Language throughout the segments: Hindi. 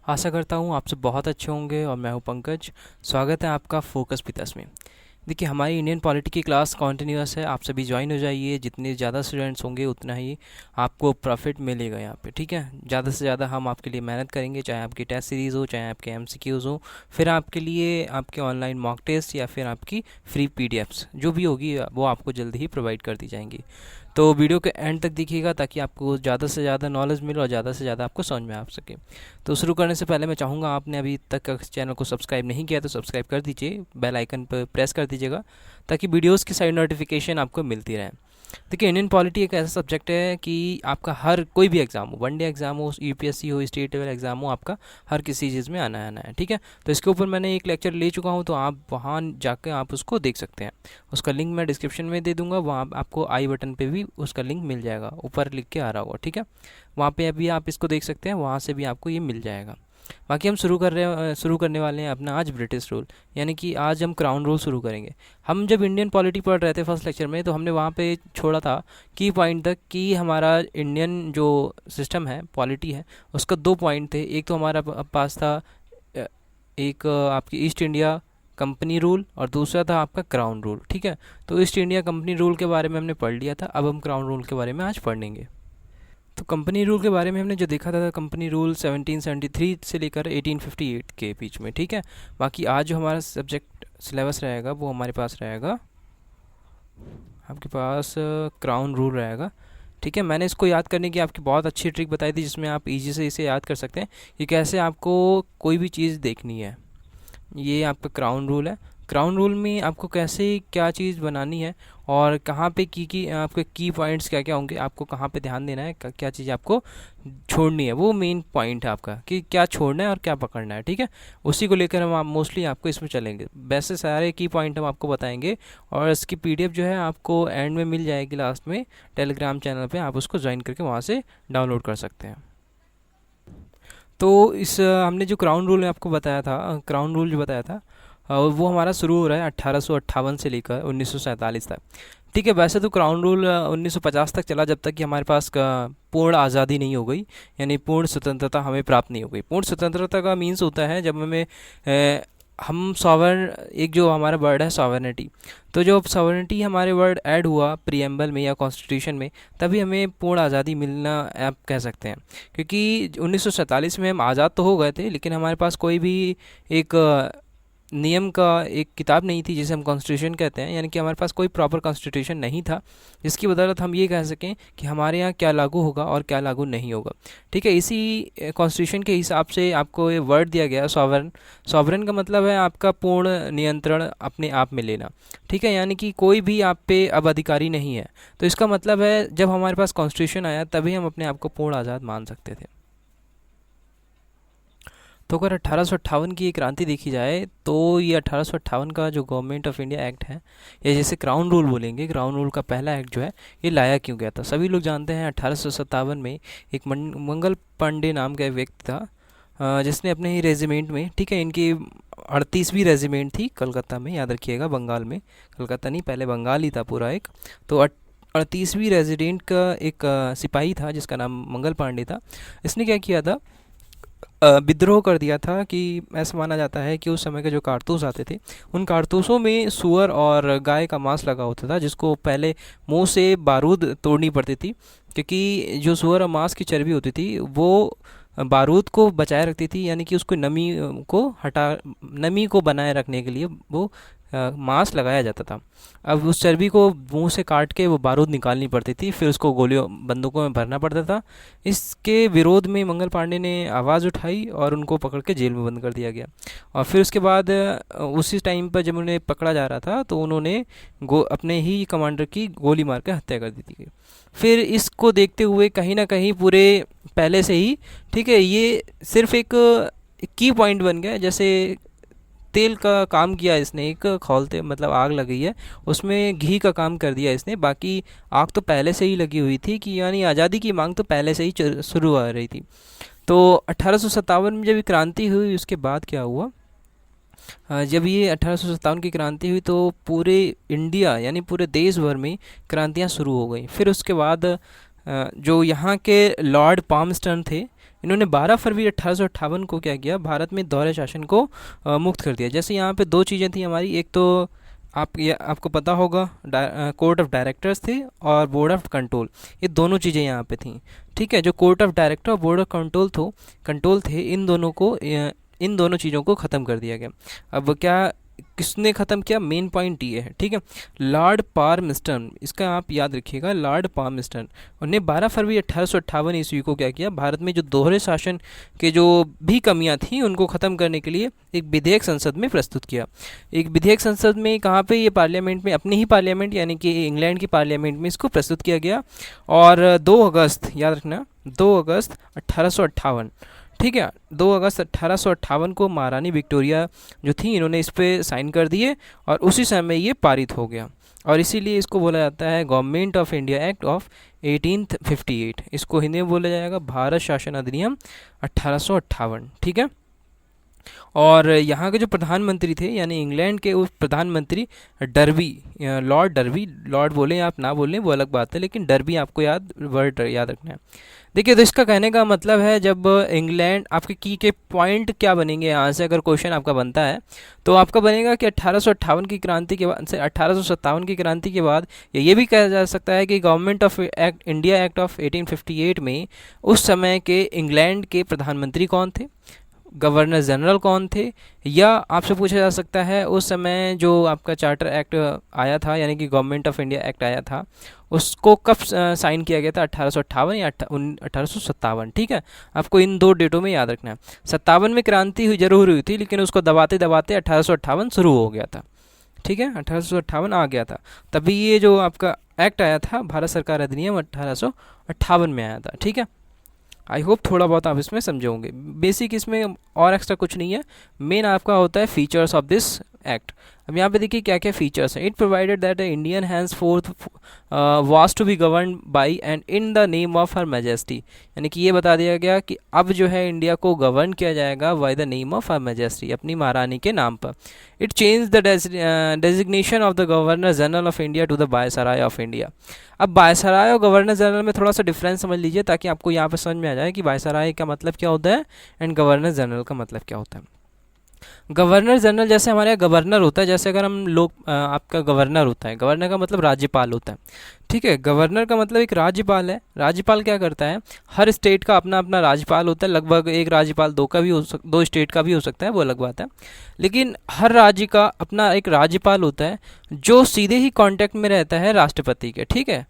आशा करता हूँ आप सब बहुत अच्छे होंगे और मैं हूँ पंकज। स्वागत है आपका फोकस विद में। देखिए, हमारी इंडियन पॉलिटी की क्लास कॉन्टिन्यूअस है। आप सभी ज्वाइन हो जाइए। जितने ज़्यादा स्टूडेंट्स होंगे उतना ही आपको प्रॉफिट मिलेगा यहाँ पे, ठीक है। ज़्यादा से ज़्यादा हम आपके लिए मेहनत करेंगे, चाहे आपकी टेस्ट सीरीज़ हो, चाहे आपके एमसीक्यूज़ हो, फिर आपके लिए आपके ऑनलाइन मॉक टेस्ट या फिर आपकी फ्री पीडीएफ्स जो भी होगी वो आपको जल्दी ही प्रोवाइड कर दी जाएंगी। तो वीडियो के एंड तक देखिएगा ताकि आपको ज़्यादा से ज़्यादा नॉलेज मिले और ज़्यादा से ज़्यादा आपको समझ में आ सके। तो शुरू करने से पहले मैं चाहूँगा, आपने अभी तक चैनल को सब्सक्राइब नहीं किया तो सब्सक्राइब कर दीजिए, बेल आइकन पर प्रेस कर दीजिएगा ताकि वीडियोस की सारी नोटिफिकेशन आपको मिलती रहे। देखिए, इंडियन पॉलिटी एक ऐसा सब्जेक्ट है कि आपका हर कोई भी एग्ज़ाम हो, वनडे एग्ज़ाम हो, यूपीएससी हो, स्टेट लेवल एग्ज़ाम हो, आपका हर किसी चीज़ में आना है, ठीक है। तो इसके ऊपर मैंने एक लेक्चर ले चुका हूँ, तो आप वहाँ जाकर आप उसको देख सकते हैं। उसका लिंक मैं डिस्क्रिप्शन में दे दूँगा, वहाँ आपको आई बटन पे भी उसका लिंक मिल जाएगा, ऊपर लिख के आ रहा होगा, ठीक है। वहाँ पे अभी आप इसको देख सकते हैं, वहाँ से भी आपको ये मिल जाएगा। बाकी हम शुरू करने वाले हैं अपना आज ब्रिटिश रूल, यानी कि आज हम क्राउन रूल शुरू करेंगे। हम जब इंडियन पॉलिटी पढ़ रहे थे फर्स्ट लेक्चर में, तो हमने वहाँ पे छोड़ा था की पॉइंट तक कि हमारा इंडियन जो सिस्टम है, पॉलिटी है, उसका दो पॉइंट थे। एक तो हमारा पास था एक आपकी ईस्ट इंडिया कंपनी रूल और दूसरा था आपका क्राउन रूल, ठीक है। तो ईस्ट इंडिया कंपनी रूल के बारे में हमने पढ़ लिया था, अब हम क्राउन रूल के बारे में आज पढ़ेंगे। तो कंपनी रूल के बारे में हमने जो देखा था, कंपनी रूल 1773 से लेकर 1858 के बीच में, ठीक है। बाकी आज जो हमारा सब्जेक्ट सिलेबस रहेगा वो हमारे पास रहेगा, आपके पास क्राउन रूल रहेगा, ठीक है। मैंने इसको याद करने की आपकी बहुत अच्छी ट्रिक बताई थी, जिसमें आप इजी से इसे याद कर सकते हैं कि कैसे आपको कोई भी चीज़ देखनी है। ये आपका क्राउन रूल है। क्राउन रूल में आपको कैसे क्या चीज़ बनानी है और कहाँ पे की आपके की पॉइंट्स क्या क्या होंगे, आपको कहाँ पे ध्यान देना है, क्या चीज़ आपको छोड़नी है, वो मेन पॉइंट है आपका कि क्या छोड़ना है और क्या पकड़ना है, ठीक है। उसी को लेकर हम मोस्टली आपको इसमें चलेंगे। वैसे सारे की पॉइंट हम आपको बताएंगे और इसकी पीडीएफ जो है आपको एंड में मिल जाएगी, लास्ट में टेलीग्राम चैनल पर आप उसको ज्वाइन करके वहाँ से डाउनलोड कर सकते हैं। तो इस हमने जो क्राउन रूल आपको बताया था, क्राउन रूल जो बताया था, वो हमारा शुरू हो रहा है 1858 से लेकर 1947 तक, ठीक है। वैसे तो क्राउन रूल 1950 तक चला, जब तक कि हमारे पास पूर्ण आज़ादी नहीं हो गई, यानी पूर्ण स्वतंत्रता हमें प्राप्त नहीं हो गई। पूर्ण स्वतंत्रता का मीन्स होता है जब हमें हम सॉवरन, एक जो हमारा वर्ड है सॉवरनिटी, तो जो सॉवरनिटी हमारे वर्ड ऐड हुआ प्रीएम्बल में या कॉन्स्टिट्यूशन में, तभी हमें पूर्ण आज़ादी मिलना आप कह सकते हैं। क्योंकि 1947 में हम आज़ाद तो हो गए थे, लेकिन हमारे पास कोई भी एक नियम का एक किताब नहीं थी जिसे हम कॉन्स्टिट्यूशन कहते हैं, यानी कि हमारे पास कोई प्रॉपर कॉन्स्टिट्यूशन नहीं था जिसकी बदौलत हम ये कह सकें कि हमारे यहाँ क्या लागू होगा और क्या लागू नहीं होगा, ठीक है। इसी कॉन्स्टिट्यूशन के हिसाब से आपको ये वर्ड दिया गया सॉवरन। सॉवरन का मतलब है आपका पूर्ण नियंत्रण अपने आप में लेना, ठीक है, यानी कि कोई भी आप पे अब अधिकारी नहीं है। तो इसका मतलब है जब हमारे पास कॉन्स्टिट्यूशन आया तभी हम अपने आप को पूर्ण आज़ाद मान सकते थे। तो अगर 1858 की ये क्रांति देखी जाए, तो ये 1858 का जो गवर्नमेंट ऑफ इंडिया एक्ट है, या जैसे क्राउन रूल बोलेंगे, क्राउन रूल का पहला एक्ट जो है, ये लाया क्यों गया था। सभी लोग जानते हैं 1857 में एक मंगल पांडे नाम का एक व्यक्ति था, जिसने अपने ही रेजिमेंट में, ठीक है, इनकी 38वीं रेजिमेंट थी कलकत्ता में, याद रखिएगा, बंगाल में, कलकत्ता नहीं, पहले बंगाल ही था पूरा एक। तो 38वीं रेजिडेंट का एक सिपाही था जिसका नाम मंगल पांडे था। इसने क्या किया था, विद्रोह कर दिया था। कि ऐसा माना जाता है कि उस समय के जो कारतूस आते थे, उन कारतूसों में सूअर और गाय का मांस लगा होता था, जिसको पहले मुंह से बारूद तोड़नी पड़ती थी, क्योंकि जो सूअर और मांस की चर्बी होती थी वो बारूद को बचाए रखती थी, यानी कि उसको नमी को बनाए रखने के लिए वो मांस लगाया जाता था। अब उस चर्बी को मुंह से काट के वो बारूद निकालनी पड़ती थी, फिर उसको गोलियों बंदूकों में भरना पड़ता था। इसके विरोध में मंगल पांडे ने आवाज़ उठाई और उनको पकड़ के जेल में बंद कर दिया गया। और फिर उसके बाद उसी टाइम पर जब उन्हें पकड़ा जा रहा था, तो उन्होंने अपने ही कमांडर की गोली मार के हत्या कर दी थी। फिर इसको देखते हुए कहीं ना कहीं पूरे पहले से ही, ठीक है, ये सिर्फ एक की पॉइंट बन गया। जैसे तेल का काम किया इसने, एक खौलते मतलब आग लगी है, उसमें घी का काम कर दिया इसने। बाकी आग तो पहले से ही लगी हुई थी, कि यानी आज़ादी की मांग तो पहले से ही शुरू हो रही थी। तो 1857 में जब ये क्रांति हुई, उसके बाद क्या हुआ, जब ये 1857 की क्रांति हुई तो पूरे इंडिया यानी पूरे देश भर में क्रांतियाँ शुरू हो गई। फिर उसके बाद जो यहाँ के लॉर्ड पामस्टन थे, इन्होंने 12 फरवरी 1858 को क्या किया, भारत में दोहरे शासन को मुक्त कर दिया। जैसे यहाँ पे दो चीज़ें थी हमारी, एक तो आपको पता होगा कोर्ट ऑफ डायरेक्टर्स थे और बोर्ड ऑफ कंट्रोल, ये दोनों चीज़ें यहाँ पे थी। ठीक है, जो कोर्ट ऑफ डायरेक्टर और बोर्ड ऑफ कंट्रोल थे, इन दोनों चीज़ों को ख़त्म कर दिया गया। अब क्या किसने ख़त्म किया, मेन पॉइंट ये है। ठीक है, लॉर्ड पार्मस्टन, इसका आप याद रखिएगा, लॉर्ड पार्मस्टन, उन्हें 12 फरवरी 1858 ईस्वी को क्या किया, भारत में जो दोहरे शासन के जो भी कमियां थी उनको ख़त्म करने के लिए एक विधेयक संसद में प्रस्तुत किया। एक विधेयक संसद में कहाँ पे, ये पार्लियामेंट में, अपनी ही पार्लियामेंट यानी कि इंग्लैंड की पार्लियामेंट में इसको प्रस्तुत किया गया। और 2 अगस्त, याद रखना, 2 अगस्त 1858, ठीक है, 2 अगस्त 1858 को महारानी विक्टोरिया जो थी, इन्होंने इस पर साइन कर दिए और उसी समय ये पारित हो गया। और इसीलिए इसको बोला जाता है government of India act of 1858। इसको हिंदी में बोला जाएगा भारत शासन अधिनियम 1858। ठीक है, और यहाँ के जो प्रधानमंत्री थे, यानी इंग्लैंड के उस प्रधानमंत्री डर्बी, लॉर्ड डर्बी, लॉर्ड बोलें आप ना बोलें वो अलग बात है, लेकिन डर्बी आपको वर्ड याद रखना है। देखिए, तो इसका कहने का मतलब है, जब इंग्लैंड, आपके की के पॉइंट क्या बनेंगे यहाँ से, अगर क्वेश्चन आपका बनता है तो आपका बनेगा कि 1858 की क्रांति के बाद से 1857 की क्रांति के बाद, या ये भी कहा जा सकता है कि government of act, India act of 1858 में उस समय के इंग्लैंड के प्रधानमंत्री कौन थे, गवर्नर जनरल कौन थे, या आपसे पूछा जा सकता है उस समय जो आपका चार्टर एक्ट आया था, यानी कि गवर्नमेंट ऑफ इंडिया एक्ट आया था, उसको कब साइन किया गया था, 1858 या 1857। ठीक है, आपको इन दो डेटों में याद रखना है। 57 में क्रांति हुई, जरूर हुई थी, लेकिन उसको दबाते दबाते 1858 शुरू हो गया था। ठीक है, 1858 आ गया था, तभी ये जो आपका एक्ट आया था, भारत सरकार अधिनियम 1858 में आया था। ठीक है, आई होप थोड़ा बहुत आप इसमें समझे होंगे। बेसिक इसमें और एक्स्ट्रा कुछ नहीं है, मेन आपका होता है फीचर्स ऑफ दिस एक्ट। अब यहाँ पे देखिए क्या क्या फीचर्स हैं। It provided that Indian hands forth was to be govern by and in the name of her majesty, यानी कि ये बता दिया गया कि अब जो है इंडिया को गवर्न किया जाएगा by the name of her majesty, अपनी महारानी के नाम पर। It change the designation of the governor general of India to the viceroy of India. अब वायसराय और गवर्नर जनरल में थोड़ा सा डिफरेंस समझ लीजिए, ताकि आपको यहाँ पर समझ में आ जाए कि वायसराय का मतलब क्या होता है एंड गवर्नर जनरल का मतलब क्या होता है। गवर्नर जनरल जैसे हमारे यहाँ गवर्नर होता है, जैसे अगर हम लोग आपका गवर्नर होता है, गवर्नर का मतलब राज्यपाल होता है। ठीक है, गवर्नर का मतलब एक राज्यपाल है। राज्यपाल क्या करता है, हर स्टेट का अपना अपना राज्यपाल होता है, लगभग एक राज्यपाल दो स्टेट का भी हो सकता है, वो अलग बात है, लेकिन हर राज्य का अपना एक राज्यपाल होता है जो सीधे ही कांटेक्ट में रहता है राष्ट्रपति के। ठीक है,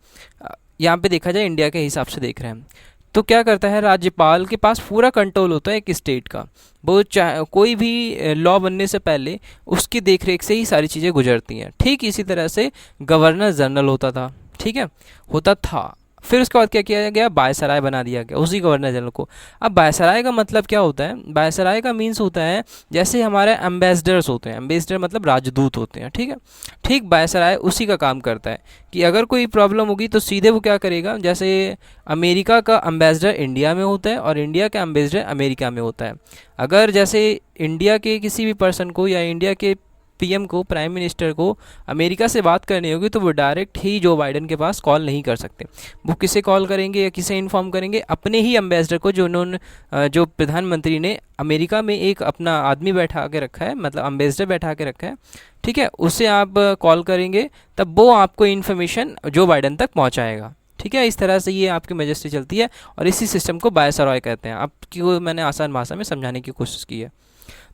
यहाँ पे देखा जाए इंडिया के हिसाब से देख रहे हैं, तो क्या करता है, राज्यपाल के पास पूरा कंट्रोल होता है एक स्टेट का। वो चाहे कोई भी लॉ बनने से पहले उसकी देखरेख से ही सारी चीज़ें गुजरती हैं। ठीक इसी तरह से गवर्नर जनरल होता था। ठीक है, होता था, फिर उसके बाद क्या किया गया, वायसराय बना दिया गया उसी गवर्नर जनरल को। अब वायसराय का मतलब क्या होता है, वायसराय का मीन्स होता है जैसे हमारे एम्बेसडर्स होते हैं, एम्बेसडर मतलब राजदूत होते हैं। ठीक है, ठीक वायसराय उसी का काम करता है कि अगर कोई प्रॉब्लम होगी तो सीधे वो क्या करेगा, जैसे अमेरिका का एम्बेसडर इंडिया में होता है और इंडिया का एम्बेसडर अमेरिका में होता है। अगर जैसे इंडिया के किसी भी पर्सन को या इंडिया के पीएम को, प्राइम मिनिस्टर को अमेरिका से बात करनी होगी तो वो डायरेक्ट ही जो बाइडन के पास कॉल नहीं कर सकते। वो किसे कॉल करेंगे या किसे इन्फॉर्म करेंगे, अपने ही एम्बेसडर को, जो प्रधानमंत्री ने अमेरिका में एक अपना आदमी बैठा के रखा है, मतलब एम्बेसडर बैठा के रखा है। ठीक है, उससे आप कॉल करेंगे तब वो आपको इन्फॉर्मेशन जो बाइडन तक पहुँचाएगा। ठीक है, इस तरह से ये आपकी मैजेस्टी चलती है और इसी सिस्टम को वायसराय कहते हैं। आपकी मैंने आसान भाषा में समझाने की कोशिश की है।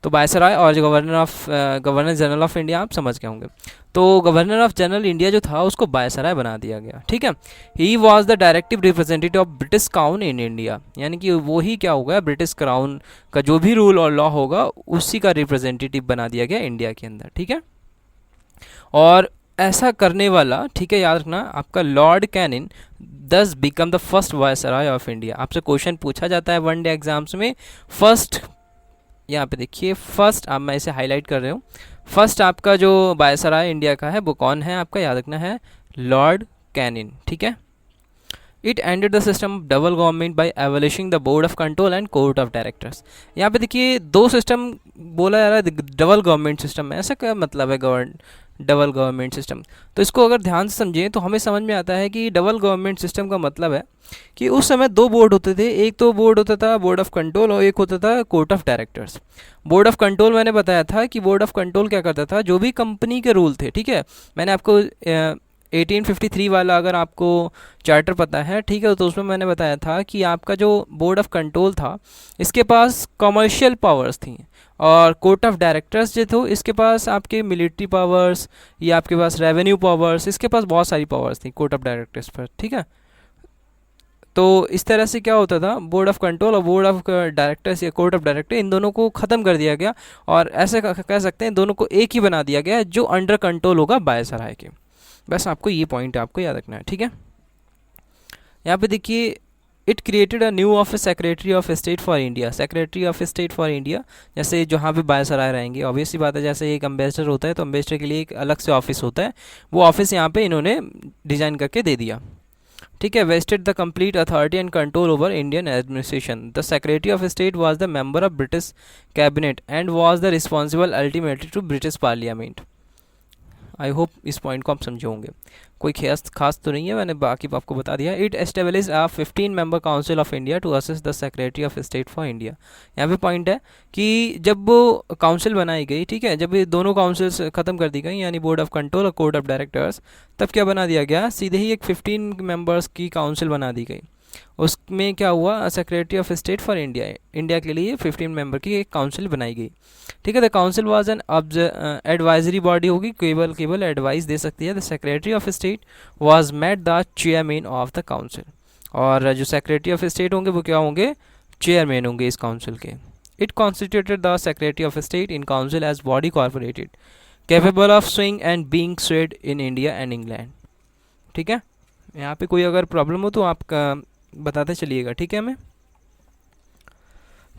तो वायसराय और जो गवर्नर जनरल ऑफ इंडिया आप समझ गए होंगे। तो गवर्नर ऑफ जनरल इंडिया जो था उसको वायसराय बना दिया गया। ठीक है, he was the directive representative of British crown in India, यानी कि वो ही क्या होगा, ब्रिटिश क्राउन का जो भी रूल और लॉ होगा उसी का रिप्रेजेंटेटिव बना दिया गया इंडिया के अंदर। ठीक है, और ऐसा करने वाला, ठीक है, याद रखना, आपका लॉर्ड कैनिन दस become the first viceroy of India. आपसे क्वेश्चन पूछा जाता है वनडे एग्जाम्स में। फर्स्ट, यहाँ पे देखिए, फर्स्ट, अब मैं इसे हाईलाइट कर रहा हूँ, फर्स्ट आपका जो वायसराय इंडिया का है वो कौन है, आपका याद रखना है लॉर्ड कैनिन। ठीक है, it ended the system of double government by abolishing the board of control and court of directors. यहाँ पे देखिए दो सिस्टम बोला जा रहा है, डबल गवर्नमेंट सिस्टम में। ऐसा क्या मतलब है डबल गवर्नमेंट सिस्टम? तो इसको अगर ध्यान से समझें तो हमें समझ में आता है कि डबल गवर्नमेंट सिस्टम का मतलब है कि उस समय दो बोर्ड होते थे। एक तो बोर्ड होता था बोर्ड ऑफ कंट्रोल और एक होता था court of directors. Board of control मैंने बताया था कि बोर्ड ऑफ कंट्रोल क्या करता था, जो भी कंपनी के रूल थे, ठीक है, मैंने आपको 1853 वाला अगर आपको चार्टर पता है, ठीक है, तो उसमें मैंने बताया था कि आपका जो बोर्ड ऑफ कंट्रोल था इसके पास कमर्शियल पावर्स थी, और कोर्ट ऑफ डायरेक्टर्स जो थे इसके पास आपके मिलिट्री पावर्स या आपके पास रेवेन्यू पावर्स, इसके पास बहुत सारी पावर्स थी कोर्ट ऑफ डायरेक्टर्स पर, ठीक है। तो इस तरह से क्या होता था, बोर्ड ऑफ कंट्रोल और बोर्ड ऑफ डायरेक्टर्स या कोर्ट ऑफ डायरेक्टर, इन दोनों को ख़त्म कर दिया गया और ऐसे कह सकते हैं दोनों को एक ही बना दिया गया जो अंडर कंट्रोल होगा वायसराय के। बस आपको ये पॉइंट आपको याद रखना है, ठीक है। यहाँ पे देखिए, it created a new office secretary of state for India. Secretary of state for India, जैसे जहाँ पे वायसराय रहेंगे, ऑब्वियस सी बात है, जैसे एक अम्बेसडर होता है तो अम्बेसडर के लिए एक अलग से ऑफिस होता है, वो ऑफिस यहाँ पे इन्होंने डिज़ाइन करके दे दिया, ठीक है। Vested the complete authority and control over Indian administration. The secretary of state was the member of British cabinet and was the responsible ultimately to British parliament. I hope इस पॉइंट को आप समझे होंगे, कोई खास तो नहीं है, मैंने बाकी आपको बता दिया। It establish a 15 member council of India to assist the secretary of state for India. यहाँ पे पॉइंट है कि जब वो काउंसिल बनाई गई, ठीक है, जब ये दोनों काउंसिल्स ख़त्म कर दी गई, यानी बोर्ड ऑफ कंट्रोल और कोर्ट ऑफ डायरेक्टर्स, तब क्या बना दिया गया, सीधे ही एक 15 मेंबर्स की काउंसिल बना दी गई। उसमें क्या हुआ, secretary of state for India, India के लिए 15 मेंबर की एक काउंसिल बनाई गई, ठीक है। The council was an advisory body, होगी, केवल एडवाइस दे सकती है। The secretary of state was made the chairman of the council, और जो सेक्रेटरी ऑफ स्टेट होंगे वो क्या होंगे, चेयरमैन होंगे इस काउंसिल के। It constituted the secretary of state in council as body corporated capable of suing and being sued in India and England, ठीक है। यहाँ पे कोई अगर प्रॉब्लम हो तो आप बताते चलिएगा, ठीक है हमें।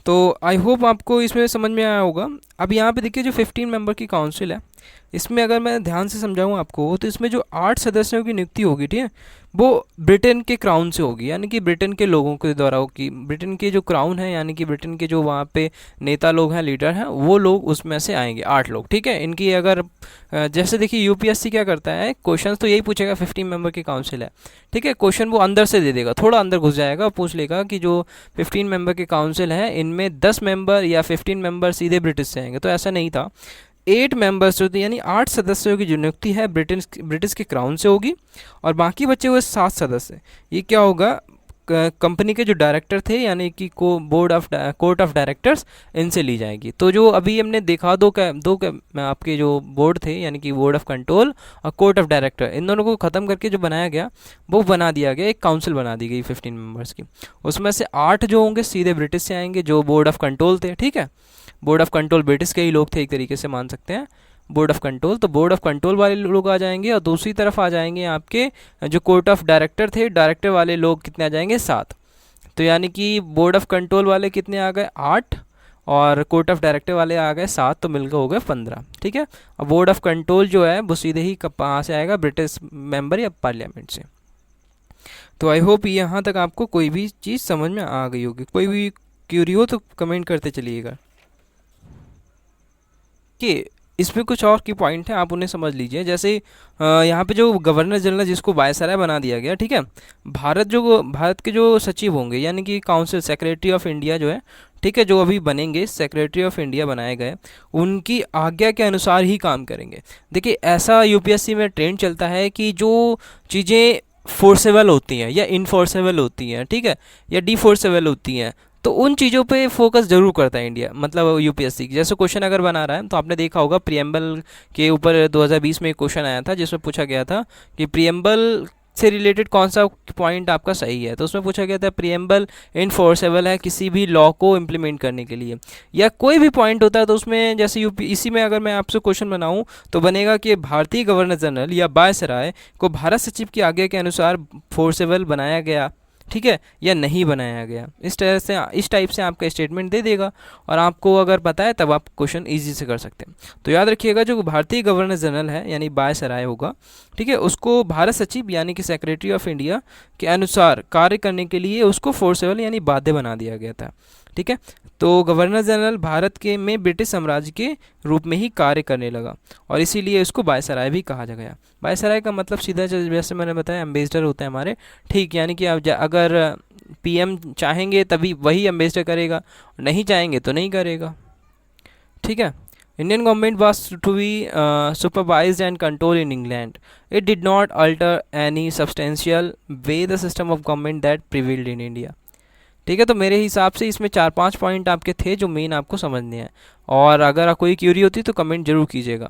तो आई होप आपको इसमें समझ में आया होगा। अब यहाँ पे देखिए जो 15 मेंबर की काउंसिल है, इसमें अगर मैं ध्यान से समझाऊँ आपको तो इसमें जो 8 सदस्यों की नियुक्ति होगी, ठीक है, वो ब्रिटेन के क्राउन से होगी, यानी कि ब्रिटेन के लोगों के द्वारा होगी। ब्रिटेन के जो क्राउन है, यानी कि ब्रिटेन के जो वहाँ पे नेता लोग हैं, लीडर हैं, वो लोग उसमें से आएंगे, 8 लोग, ठीक है। इनकी अगर जैसे देखिए यूपीएससी क्या करता है, क्वेश्चन तो यही पूछेगा, 15 मेंबर की काउंसिल है, ठीक है, क्वेश्चन वो अंदर से दे देगा, थोड़ा अंदर घुस जाएगा, पूछ लेगा कि जो 15 मेंबर की काउंसिल है इनमें 10 मेंबर या 15 मेंबर सीधे ब्रिटिश से आएंगे। तो ऐसा नहीं था, 8 मेंबर्स जो थे, यानी 8 सदस्यों की जो नियुक्ति है ब्रिटिश के क्राउन से होगी, और बाकी बचे हुए 7 सदस्य, ये क्या होगा, कंपनी के जो डायरेक्टर थे, यानी कि कोर्ट ऑफ डायरेक्टर्स, इनसे ली जाएगी। तो जो अभी हमने देखा आपके जो बोर्ड थे, यानी कि बोर्ड ऑफ कंट्रोल और कोर्ट ऑफ डायरेक्टर, इन दोनों को ख़त्म करके जो बनाया गया, वो बना दिया गया, एक काउंसिल बना दी गई 15 मेंबर्स की। उसमें से 8 जो होंगे सीधे ब्रिटिश से आएंगे, जो बोर्ड ऑफ कंट्रोल थे, ठीक है। बोर्ड ऑफ कंट्रोल ब्रिटिश के ही लोग थे, एक तरीके से मान सकते हैं, बोर्ड ऑफ कंट्रोल। तो बोर्ड ऑफ कंट्रोल वाले लोग आ जाएंगे, और दूसरी तरफ आ जाएंगे आपके जो कोर्ट ऑफ डायरेक्टर थे, डायरेक्टर वाले लोग कितने आ जाएंगे, 7। तो यानी कि बोर्ड ऑफ कंट्रोल वाले कितने आ गए, 8, और कोर्ट ऑफ डायरेक्टर वाले आ गए 7, तो मिलकर हो गए 15, ठीक है। अब बोर्ड ऑफ कंट्रोल जो है वो सीधे ही कहाँ से आएगा, ब्रिटिश मेंबर या पार्लियामेंट से। तो आई होप यहाँ तक आपको कोई भी चीज़ समझ में आ गई होगी। कोई भी क्यूरी हो तो कमेंट करते चलिएगा कि इसमें कुछ और की पॉइंट है, आप उन्हें समझ लीजिए। जैसे यहाँ पे जो गवर्नर जनरल जिसको वायसराय बना दिया गया, ठीक है, भारत के जो सचिव होंगे, यानी कि काउंसिल सेक्रेटरी ऑफ इंडिया जो है, ठीक है, जो अभी बनेंगे सेक्रेटरी ऑफ इंडिया बनाए गए, उनकी आज्ञा के अनुसार ही काम करेंगे। देखिए ऐसा यूपीएससी में ट्रेंड चलता है कि जो चीज़ें फोर्सेबल होती हैं या इनफोर्सेबल होती हैं, ठीक है, या डिफोर्सेबल होती हैं, तो उन चीज़ों पे फोकस जरूर करता है इंडिया, मतलब यूपीएससी। जैसे क्वेश्चन अगर बना रहा है तो आपने देखा होगा प्रियम्बल के ऊपर 2020 में एक क्वेश्चन आया था, जिसमें पूछा गया था कि प्रियम्बल से रिलेटेड कौन सा पॉइंट आपका सही है। तो उसमें पूछा गया था प्रियम्बल इनफोर्सेबल है किसी भी लॉ को इम्प्लीमेंट करने के लिए, या कोई भी पॉइंट होता है। तो उसमें जैसे इसी में अगर मैं आपसे क्वेश्चन बनाऊं तो बनेगा कि भारतीय गवर्नर जनरल या वायसराय को भारत सचिव की आज्ञा के अनुसार फोर्सेबल बनाया गया, ठीक है, या नहीं बनाया गया। इस तरह से, इस टाइप से आपका स्टेटमेंट दे देगा और आपको अगर पता है तब आप क्वेश्चन ईजी से कर सकते हैं। तो याद रखिएगा, जो भारतीय गवर्नर जनरल है यानी वायसराय होगा, ठीक है, उसको भारत सचिव यानी कि सेक्रेटरी ऑफ इंडिया के अनुसार कार्य करने के लिए उसको फोर्सेबल यानी बाध्य बना दिया गया था। ठीक है, तो गवर्नर जनरल भारत के में ब्रिटिश साम्राज्य के रूप में ही कार्य करने लगा और इसीलिए उसको वायसराय भी कहा गया। वायसराय का मतलब सीधा जैसे मैंने बताया एम्बेसडर होता है हमारे, ठीक, यानी कि आप अगर पीएम चाहेंगे तभी वही एम्बेसडर करेगा, नहीं चाहेंगे तो नहीं करेगा। ठीक है, Indian government was to be supervised and control in England. It did not alter any substantial way the system of government that prevailed in India. ठीक है, तो मेरे हिसाब से इसमें 4-5 पॉइंट आपके थे जो मेन आपको समझने हैं, और अगर कोई क्यूरी होती तो कमेंट जरूर कीजिएगा।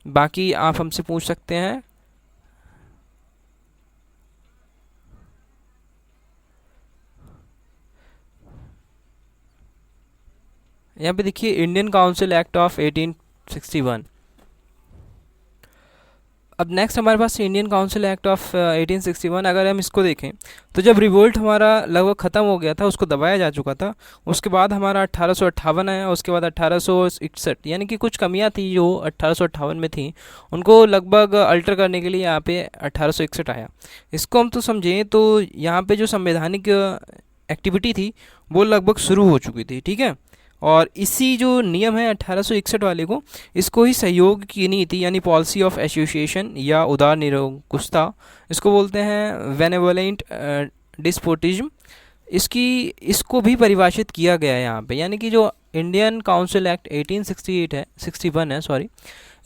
बाकी आप हमसे पूछ सकते हैं। यहाँ पे देखिए इंडियन काउंसिल एक्ट ऑफ 1861। अब नेक्स्ट हमारे पास इंडियन काउंसिल एक्ट ऑफ 1861। अगर हम इसको देखें तो जब रिवोल्ट हमारा लगभग ख़त्म हो गया था, उसको दबाया जा चुका था, उसके बाद हमारा 1858 आया, उसके बाद 1861, यानी कि कुछ कमियां थी जो 1858 में थी, उनको लगभग अल्टर करने के लिए यहाँ पे 1861 आया। इसको हम तो समझें तो यहाँ पे जो संवैधानिक एक्टिविटी थी वो लगभग शुरू हो चुकी थी। ठीक है, और इसी जो नियम है 1861 वाले को, इसको ही सहयोग की नीति यानी पॉलिसी ऑफ एसोसिएशन या उदार निरंकुशता, इसको बोलते हैं बेनेवोलेंट डिस्पोटिज्म, इसको भी परिभाषित किया गया है यहाँ पे। यानी कि जो इंडियन काउंसिल एक्ट 1868 है, 61 है सॉरी,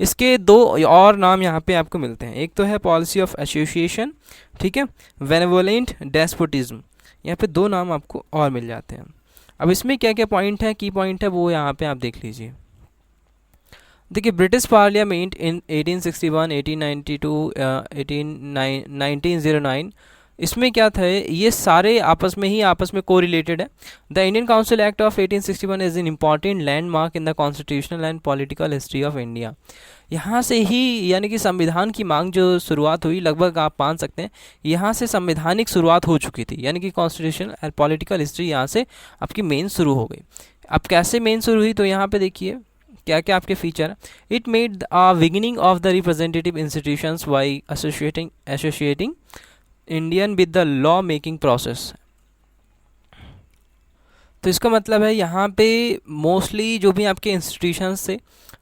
इसके दो और नाम यहाँ पे आपको मिलते हैं। एक तो है पॉलिसी ऑफ एसोसिएशन, ठीक है, बेनेवोलेंट डेस्पोटिज्म, यहाँ पे दो नाम आपको और मिल जाते हैं। अब इसमें क्या क्या पॉइंट है, की पॉइंट है, वो यहाँ पे आप देख लीजिए। देखिए ब्रिटिश पार्लियामेंट इन 1861, 1892, 1909, इसमें क्या था, ये सारे आपस में कोरिलेटेड है। The Indian council act of 1861 is an important landmark in the constitutional and political history of India. यहाँ से ही यानी कि संविधान की मांग जो शुरुआत हुई, लगभग आप मान सकते हैं यहाँ से संवैधानिक शुरुआत हो चुकी थी, यानी कि कॉन्स्टिट्यूशन एंड पॉलिटिकल हिस्ट्री यहाँ से आपकी मेन शुरू हो गई। अब कैसे मेन शुरू हुई, तो यहाँ पे देखिए क्या क्या आपके feature. It made a beginning of the representative institutions by associating Indian with the law making process. तो इसका मतलब है यहाँ पे मोस्टली जो भी आपके इंस्टीट्यूशंस थे,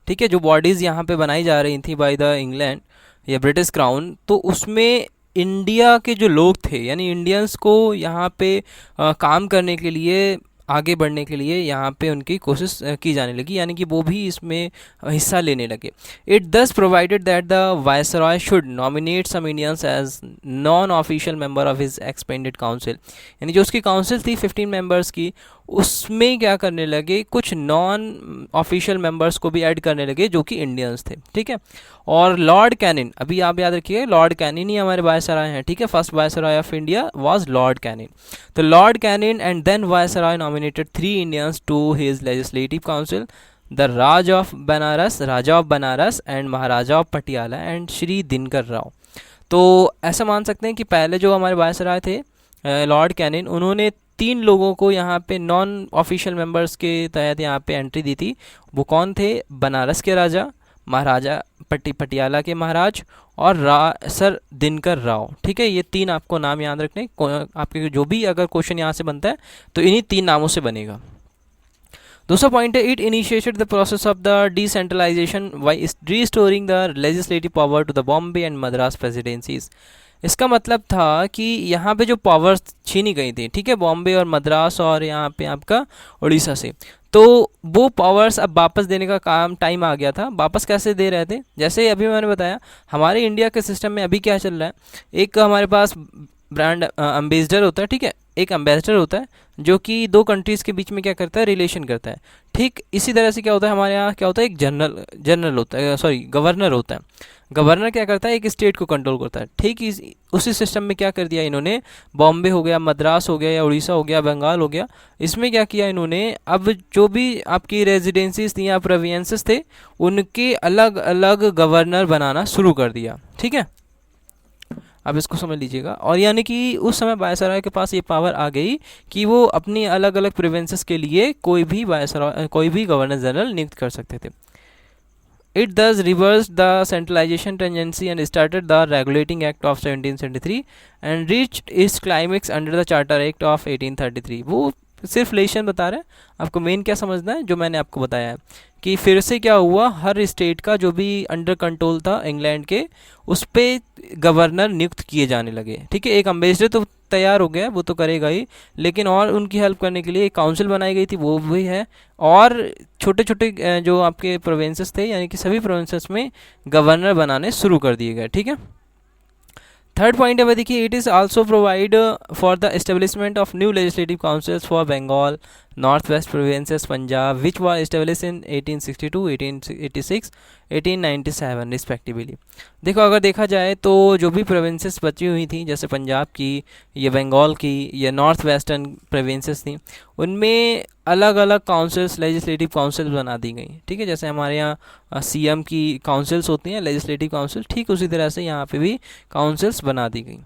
ठीक है, जो बॉडीज़ यहाँ पे बनाई जा रही थी बाय द इंग्लैंड या ब्रिटिश क्राउन, तो उसमें इंडिया के जो लोग थे यानी इंडियंस को यहाँ पे काम करने के लिए, आगे बढ़ने के लिए यहाँ पे उनकी कोशिश की जाने लगी, यानी कि वो भी इसमें हिस्सा लेने लगे। It thus provided that the viceroy should nominate some Indians as non official member of his expanded council, यानी जो उसकी काउंसिल थी 15 मेंबर्स की, उसमें क्या करने लगे, कुछ नॉन ऑफिशियल मेंबर्स को भी ऐड करने लगे जो कि इंडियंस थे। ठीक है, और लॉर्ड कैनिन, अभी आप याद रखिए लॉर्ड कैनिन ही हमारे वायसराय हैं। ठीक है, first viceroy of India was lord Canning. तो lord Canning and then viceroy nominated 3 Indians to his legislative council, the raja of Banaras and maharaja of Patiala and Shri Dinkar Rao. तो ऐसा मान सकते हैं कि पहले जो हमारे वायसराय थे लॉर्ड कैनिन, उन्होंने 3 लोगों को यहाँ पे नॉन ऑफिशियल मेंबर्स के तहत यहाँ पे एंट्री दी थी। वो कौन थे, बनारस के राजा, महाराजा पटियाला के महाराज और सर दिनकर राव। ठीक है, ये 3 आपको नाम याद रखने, आपके जो भी अगर क्वेश्चन यहाँ से बनता है तो इन्हीं 3 नामों से बनेगा। दूसरा पॉइंट है, it initiated the process of the decentralisation by restoring the legislative power to the Bombay and Madras presidencies. इसका मतलब था कि यहाँ पे जो पावर्स छीनी गई थी, ठीक है, बॉम्बे और मद्रास और यहाँ पे आपका उड़ीसा से, तो वो पावर्स अब वापस देने का काम टाइम आ गया था। वापस कैसे दे रहे थे, जैसे अभी मैंने बताया हमारे इंडिया के सिस्टम में अभी क्या चल रहा है, एक हमारे पास ब्रांड एम्बेसडर होता है, ठीक है, एक एम्बेसडर होता है जो कि 2 कंट्रीज़ के बीच में क्या करता है, रिलेशन करता है। ठीक इसी तरह से क्या होता है हमारे यहाँ, क्या होता है, एक जनरल होता है, सॉरी गवर्नर होता है। गवर्नर क्या करता है, एक स्टेट को कंट्रोल करता है। ठीक उसी सिस्टम में क्या कर दिया इन्होंने, बॉम्बे हो गया, मद्रास हो गया या उड़ीसा हो गया, बंगाल हो गया, इसमें क्या किया इन्होंने, अब जो भी आपकी रेजिडेंसीज थी या प्रोविंसेस थे, उनके अलग अलग गवर्नर बनाना शुरू कर दिया। ठीक है, आप इसको समझ लीजिएगा। और यानी कि उस समय वायसराय के पास ये पावर आ गई कि वो अपनी अलग अलग प्रोविंसेस के लिए कोई भी वायसराय, कोई भी गवर्नर जनरल नियुक्त कर सकते थे। It thus reversed the centralization tendency and started the Regulating Act of 1773 and reached its climax under the Charter Act of 1833। वो सिर्फ रिलेशन बता रहे हैं, आपको मेन क्या समझना है जो मैंने आपको बताया है कि फिर से क्या हुआ, हर स्टेट का जो भी अंडर कंट्रोल था इंग्लैंड के, उस पर गवर्नर नियुक्त किए जाने लगे। ठीक है, एक अम्बेसडर तो तैयार हो गया, वो तो करेगा ही, लेकिन और उनकी हेल्प करने के लिए एक काउंसिल बनाई गई थी, वो भी है। और छोटे छोटे जो आपके प्रोविंसेस थे, यानी कि सभी प्रोविंसेस में गवर्नर बनाने शुरू कर दिए गए। ठीक है, थर्ड पॉइंट है देखिए, it is also provide for the establishment of new legislative councils for Bengal, north west provinces, Punjab, which was establish in 1862, 1886, 1897 respectively. देखो, अगर देखा जाए तो जो भी प्रोविंसेस बची हुई थी, जैसे पंजाब की या बंगाल की या नॉर्थ वेस्टर्न प्रोविंसेस थी, उनमें अलग अलग काउंसिल्स, लेजिस्लेटिव काउंसिल्स बना दी गई। ठीक है, जैसे हमारे यहाँ सीएम की काउंसिल्स होती हैं, लेजिस्लेटिव काउंसिल, ठीक उसी तरह से यहाँ पे भी काउंसिल्स बना दी गई।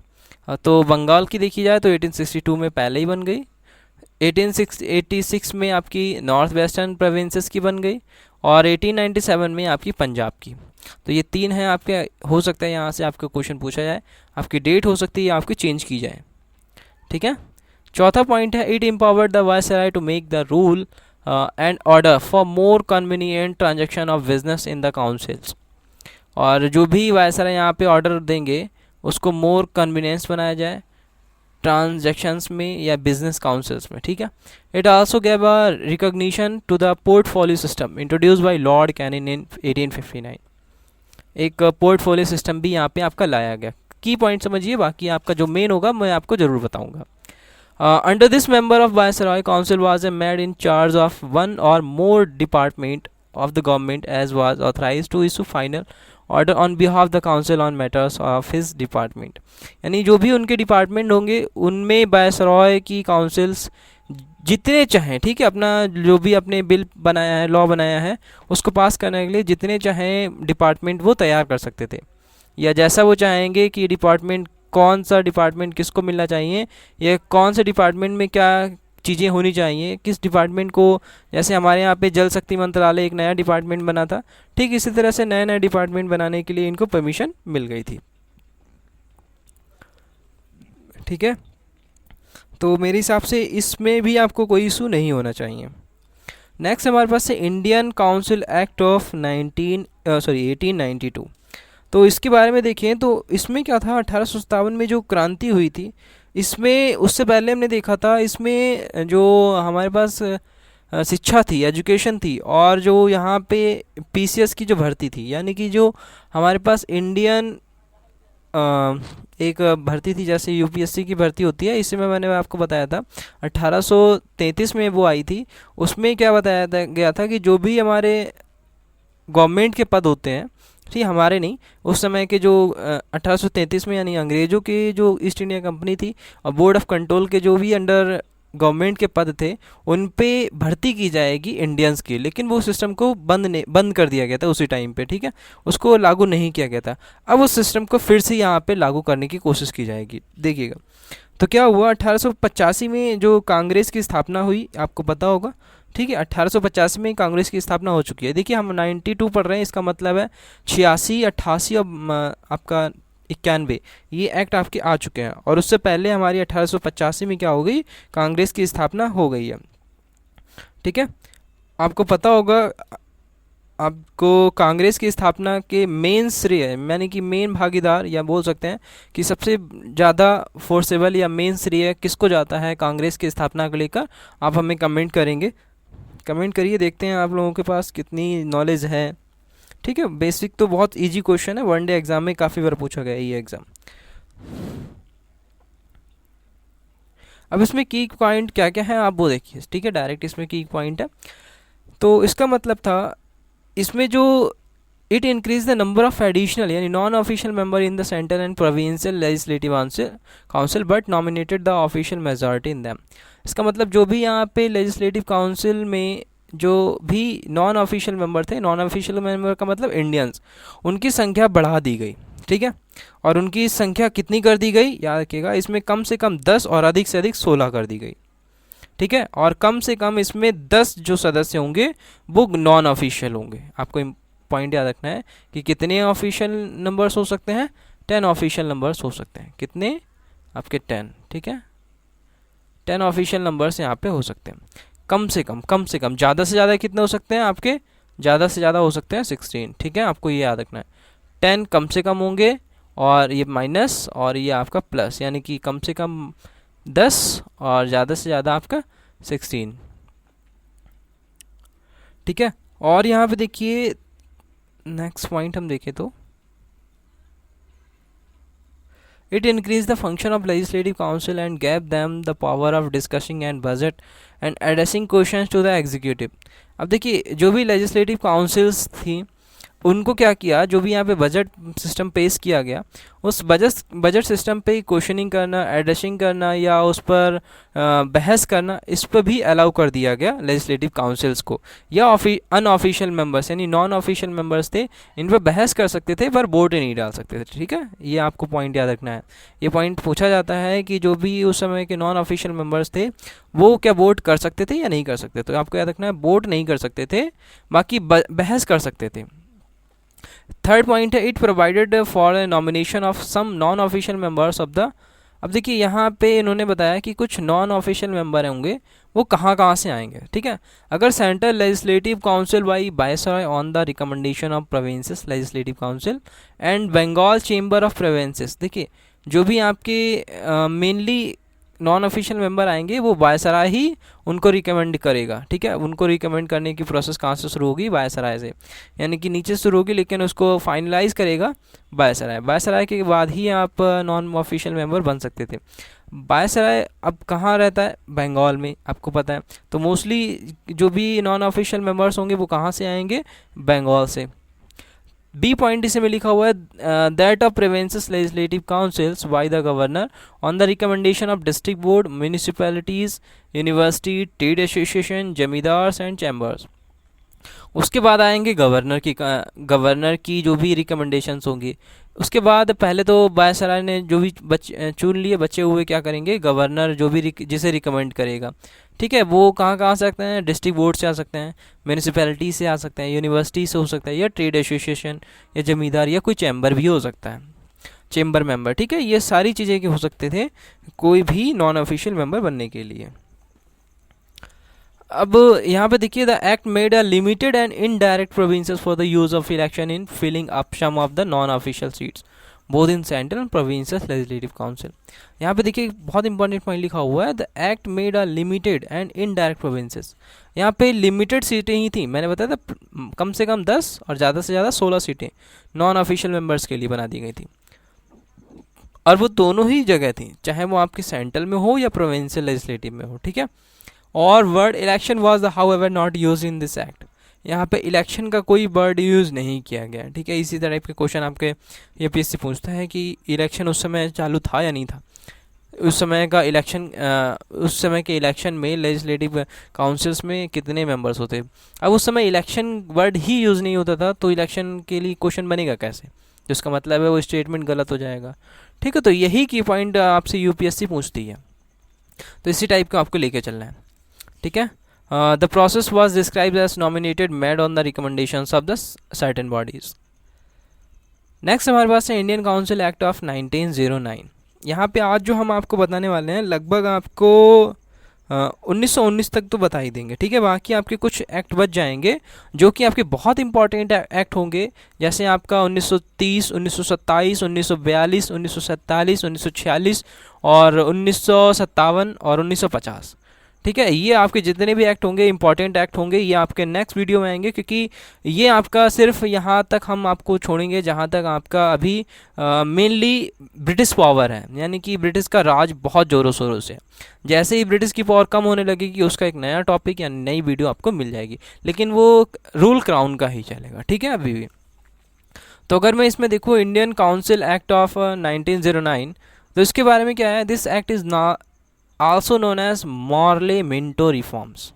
तो बंगाल की देखी जाए तो 1862 में पहले ही बन गई, 1886 में आपकी नॉर्थ वेस्टर्न प्रोविंसेस की बन गई, और 1897 में आपकी पंजाब की। तो ये तीन हैं आपके। हो सकता है यहाँ से आपका क्वेश्चन पूछा जाए, आपकी डेट हो सकती है या आपकी चेंज की जाए। ठीक है, चौथा पॉइंट है, it empowered the viceroy to make the rule and order for more convenient transaction of business in the councils. और जो भी वायसराय यहाँ पे ऑर्डर देंगे उसको मोर कन्वीनियंस बनाया जाए ट्रांजैक्शंस में या बिजनेस काउंसिल्स में। ठीक है, it also gave a recognition to the portfolio system introduce by lord Canning in 1859। एक पोर्टफोलियो सिस्टम भी यहाँ पे आपका लाया गया। की पॉइंट समझिए, बाकी आपका जो मेन होगा मैं आपको जरूर बताऊंगा। Under this member of viceroy council was made in charge of one और मोर department of the government as was authorized to issue final order on behalf of the council on matters of his department। यानी जो भी उनके डिपार्टमेंट होंगे उनमें वायसराय की काउंसिल्स जितने चाहें, ठीक है, अपना जो भी अपने बिल बनाया है, लॉ बनाया है, उसको पास करने के लिए जितने चाहें डिपार्टमेंट वो तैयार कर सकते थे, या जैसा वो चाहेंगे कि डिपार्टमेंट, कौन सा डिपार्टमेंट किसको मिलना चाहिए, या कौन से डिपार्टमेंट में क्या चीज़ें होनी चाहिए, किस डिपार्टमेंट को, जैसे हमारे यहाँ पे जल शक्ति मंत्रालय एक नया डिपार्टमेंट बना था, ठीक इसी तरह से नए नए डिपार्टमेंट बनाने के लिए इनको परमिशन मिल गई थी। ठीक है, तो मेरे हिसाब से इसमें भी आपको कोई इशू नहीं होना चाहिए। नेक्स्ट हमारे पास है इंडियन काउंसिल एक्ट ऑफ 1892। तो इसके बारे में देखें तो इसमें क्या था, 1857 में जो क्रांति हुई थी, इसमें उससे पहले हमने देखा था, इसमें जो हमारे पास शिक्षा थी, एजुकेशन थी, और जो यहाँ पे पीसीएस की जो भर्ती थी, यानी कि जो हमारे पास इंडियन एक भर्ती थी, जैसे यूपीएससी की भर्ती होती है, इसमें मैंने आपको बताया था 1833 में वो आई थी। उसमें क्या बताया गया था कि जो भी हमारे गवर्नमेंट के पद होते हैं, ठीक, हमारे नहीं, उस समय के जो 1833 में, यानी अंग्रेज़ों के जो ईस्ट इंडिया कंपनी थी और बोर्ड ऑफ कंट्रोल के जो भी अंडर गवर्नमेंट के पद थे, उन पे भर्ती की जाएगी इंडियंस की, लेकिन वो सिस्टम को बंद कर दिया गया था उसी टाइम पे। ठीक है, उसको लागू नहीं किया गया था। अब उस सिस्टम को फिर से यहाँ पे लागू करने की कोशिश की जाएगी। देखिएगा, तो क्या हुआ, 1885 में जो कांग्रेस की स्थापना हुई, आपको पता होगा। ठीक है, 1885 में कांग्रेस की स्थापना हो चुकी है। देखिए, हम 92 पढ़ रहे हैं, इसका मतलब है 86, 88 और आपका 91 ये एक्ट आपके आ चुके हैं, और उससे पहले हमारी 1885 में क्या हो गई, कांग्रेस की स्थापना हो गई है। ठीक है, आपको पता होगा, आपको कांग्रेस की स्थापना के मेन श्रेय, यानी कि मेन भागीदार, या बोल सकते हैं कि सबसे ज़्यादा फोर्सेबल या मेन श्रेय किसको जाता है कांग्रेस की स्थापना को लेकर, आप हमें कमेंट करेंगे। कमेंट करिए, देखते हैं आप लोगों के पास कितनी नॉलेज है। ठीक है, बेसिक तो बहुत इजी क्वेश्चन है, वनडे एग्जाम में काफ़ी बार पूछा गया है ये एग्ज़ाम। अब इसमें की पॉइंट क्या क्या है आप वो देखिए। ठीक है, डायरेक्ट इसमें की पॉइंट है, तो इसका मतलब था इसमें जो it increase the number of additional यानी non official member in the central and provincial legislative council but nominated the official majority in them. इसका मतलब जो भी यहाँ पे लेजिस्लेटिव काउंसिल में जो भी नॉन ऑफिशियल मेंबर थे, नॉन ऑफिशियल मेंबर का मतलब इंडियंस, उनकी संख्या बढ़ा दी गई। ठीक है। और उनकी संख्या कितनी कर दी गई, याद रखिएगा, इसमें कम से कम 10 और अधिक से अधिक 16 कर दी गई। ठीक है। और कम से कम इसमें 10 जो सदस्य होंगे वो नॉन ऑफिशियल होंगे। आपको पॉइंट याद रखना है कि कितने ऑफिशियल नंबर्स हो सकते हैं, 10 ऑफिशियल नंबर्स हो सकते हैं। कितने, आपके 10। ठीक है, 10 ऑफिशियल नंबर्स यहाँ पे हो सकते हैं। कम से कम, ज़्यादा से ज़्यादा कितने हो सकते हैं आपके, ज़्यादा से ज़्यादा हो सकते हैं 16। ठीक है, आपको ये याद रखना है। 10 कम से कम होंगे और ये माइनस और ये आपका प्लस, यानी कि कम से कम 10 और ज़्यादा से ज़्यादा आपका 16। ठीक है। और यहाँ पे देखिए नेक्स्ट पॉइंट हम देखें तो it increased the function of legislative council and gave them the power of discussing and budget and addressing questions to the executive। अब देखिए जो भी लेजिस्लेटिव काउंसिल्स थी उनको क्या किया, जो भी यहाँ पे बजट सिस्टम पेश किया गया, उस बजट सिस्टम पे क्वेश्चनिंग करना, एड्रेसिंग करना या उस पर बहस करना, इस पर भी अलाउ कर दिया गया लेजिस्लेटिव काउंसिल्स को। या अनऑफिशियल मेंबर्स यानी नॉन ऑफिशियल मेंबर्स थे, इन पर बहस कर सकते थे पर वोट नहीं डाल सकते थे। ठीक है, ये आपको पॉइंट याद रखना है। ये पॉइंट पूछा जाता है कि जो भी उस समय के नॉन ऑफिशियल मेंबर्स थे वो क्या वोट कर सकते थे या नहीं कर सकते। तो आपको याद रखना है वोट नहीं कर सकते थे, बाकी बहस कर सकते थे। थर्ड पॉइंट है, it provided for a nomination of some non official members of the. अब देखिए यहाँ पे इन्होंने बताया कि कुछ नॉन ऑफिशियल मेंबर होंगे, वो कहाँ से आएंगे। ठीक है, अगर central legislative council by viceroy on the recommendation of provinces legislative council and Bengal chamber of provinces. देखिए जो भी आपके मेनली नॉन ऑफिशियल मेंबर आएंगे वो वायसराय ही उनको रिकमेंड करेगा। ठीक है, उनको रिकमेंड करने की प्रोसेस कहाँ से शुरू होगी, वायसराय से, यानी कि नीचे शुरू होगी लेकिन उसको फाइनलाइज करेगा वायसराय। वायसराय के बाद ही आप नॉन ऑफिशियल मेंबर बन सकते थे। वायसराय अब कहाँ रहता है, बंगाल में, आपको पता है। तो मोस्टली जो भी नॉन ऑफिशियल मेंबर्स होंगे वो कहाँ से आएंगे, बंगाल से। बी पॉइंट इसमें लिखा हुआ है that of provinces legislative councils bye the governor on the recommendation of district board, municipalities, university, trade association, zamindars and chambers. उसके बाद आएंगे गवर्नर की जो भी रिकमेंडेशंस होंगी। उसके बाद पहले तो वायसराय ने जो भी चुन लिए बचे हुए क्या करेंगे, गवर्नर जो भी जिसे रिकमेंड करेगा। ठीक है, वो कहाँ आ सकते हैं, डिस्ट्रिक्ट बोर्ड से आ सकते हैं, म्यूनिसिपैलिटी से आ सकते हैं, यूनिवर्सिटी से हो सकता है, या ट्रेड एसोसिएशन या जमींदार या कोई चैम्बर भी हो सकता है, चैम्बर मेंबर। ठीक है, ये सारी चीज़ें के हो सकते थे कोई भी नॉन ऑफिशियल मेंबर बनने के लिए। अब यहाँ पे देखिए the act made a limited and indirect provinces for the use of election in filling up some of the non official seats both in central and provinces legislative council. यहाँ पे देखिए बहुत इंपॉर्टेंट पॉइंट लिखा हुआ है, the act made a limited and indirect provinces. यहाँ पे लिमिटेड सीटें ही थी, मैंने बताया था कम से कम 10 और ज़्यादा से ज़्यादा 16 सीटें नॉन ऑफिशियल मेंबर्स के लिए बना दी गई थी, और वो दोनों ही जगह थी, चाहे वो आपके सेंट्रल में हो या प्रोविंशियल लेजिस्लेटिव में हो। ठीक है, और word election was however not use in this act. यहाँ पे इलेक्शन का कोई वर्ड यूज़ नहीं किया गया। ठीक है, इसी तरह के क्वेश्चन आपके यूपीएससी पूछता है कि इलेक्शन उस समय चालू था या नहीं था। उस समय के इलेक्शन में लेजिस्लेटिव काउंसिल्स में कितने मेंबर्स होते। अब उस समय इलेक्शन वर्ड ही यूज़ नहीं होता था, तो इलेक्शन के लिए क्वेश्चन बनेगा कैसे, जिसका मतलब है वो स्टेटमेंट गलत हो जाएगा। ठीक है, तो यही की पॉइंट आपसे यूपीएससी पूछती है, तो इसी टाइप का आपको लेके चलना है। ठीक है, the process was describe as nominated made on the recommendations of the certain bodies. Next हमारे पास है इंडियन काउंसिल एक्ट ऑफ 1909। यहाँ पे आज जो हम आपको बताने वाले हैं लगभग आपको 1919 तक तो बता ही देंगे। ठीक है, बाकी आपके कुछ एक्ट बच जाएंगे जो कि आपके बहुत इंपॉर्टेंट एक्ट होंगे, जैसे आपका 1930, 1927, 1942, 1947, 1946 और 1957 और 1950। ठीक है, ये आपके जितने भी एक्ट होंगे इंपॉर्टेंट एक्ट होंगे, ये आपके नेक्स्ट वीडियो में आएंगे, क्योंकि ये आपका सिर्फ यहाँ तक हम आपको छोड़ेंगे जहाँ तक आपका अभी मेनली ब्रिटिश पावर है, यानी कि ब्रिटिश का राज बहुत ज़ोरों शोरों से। जैसे ही ब्रिटिश की पावर कम होने लगेगी उसका एक नया टॉपिक या नई वीडियो आपको मिल जाएगी, लेकिन वो रूल क्राउन का ही चलेगा। ठीक है, अभी भी तो अगर मैं इसमें देखूँ इंडियन काउंसिल एक्ट ऑफ 1909, तो इसके बारे में क्या है, दिस एक्ट इज़ ना also known as Morley Minto reforms.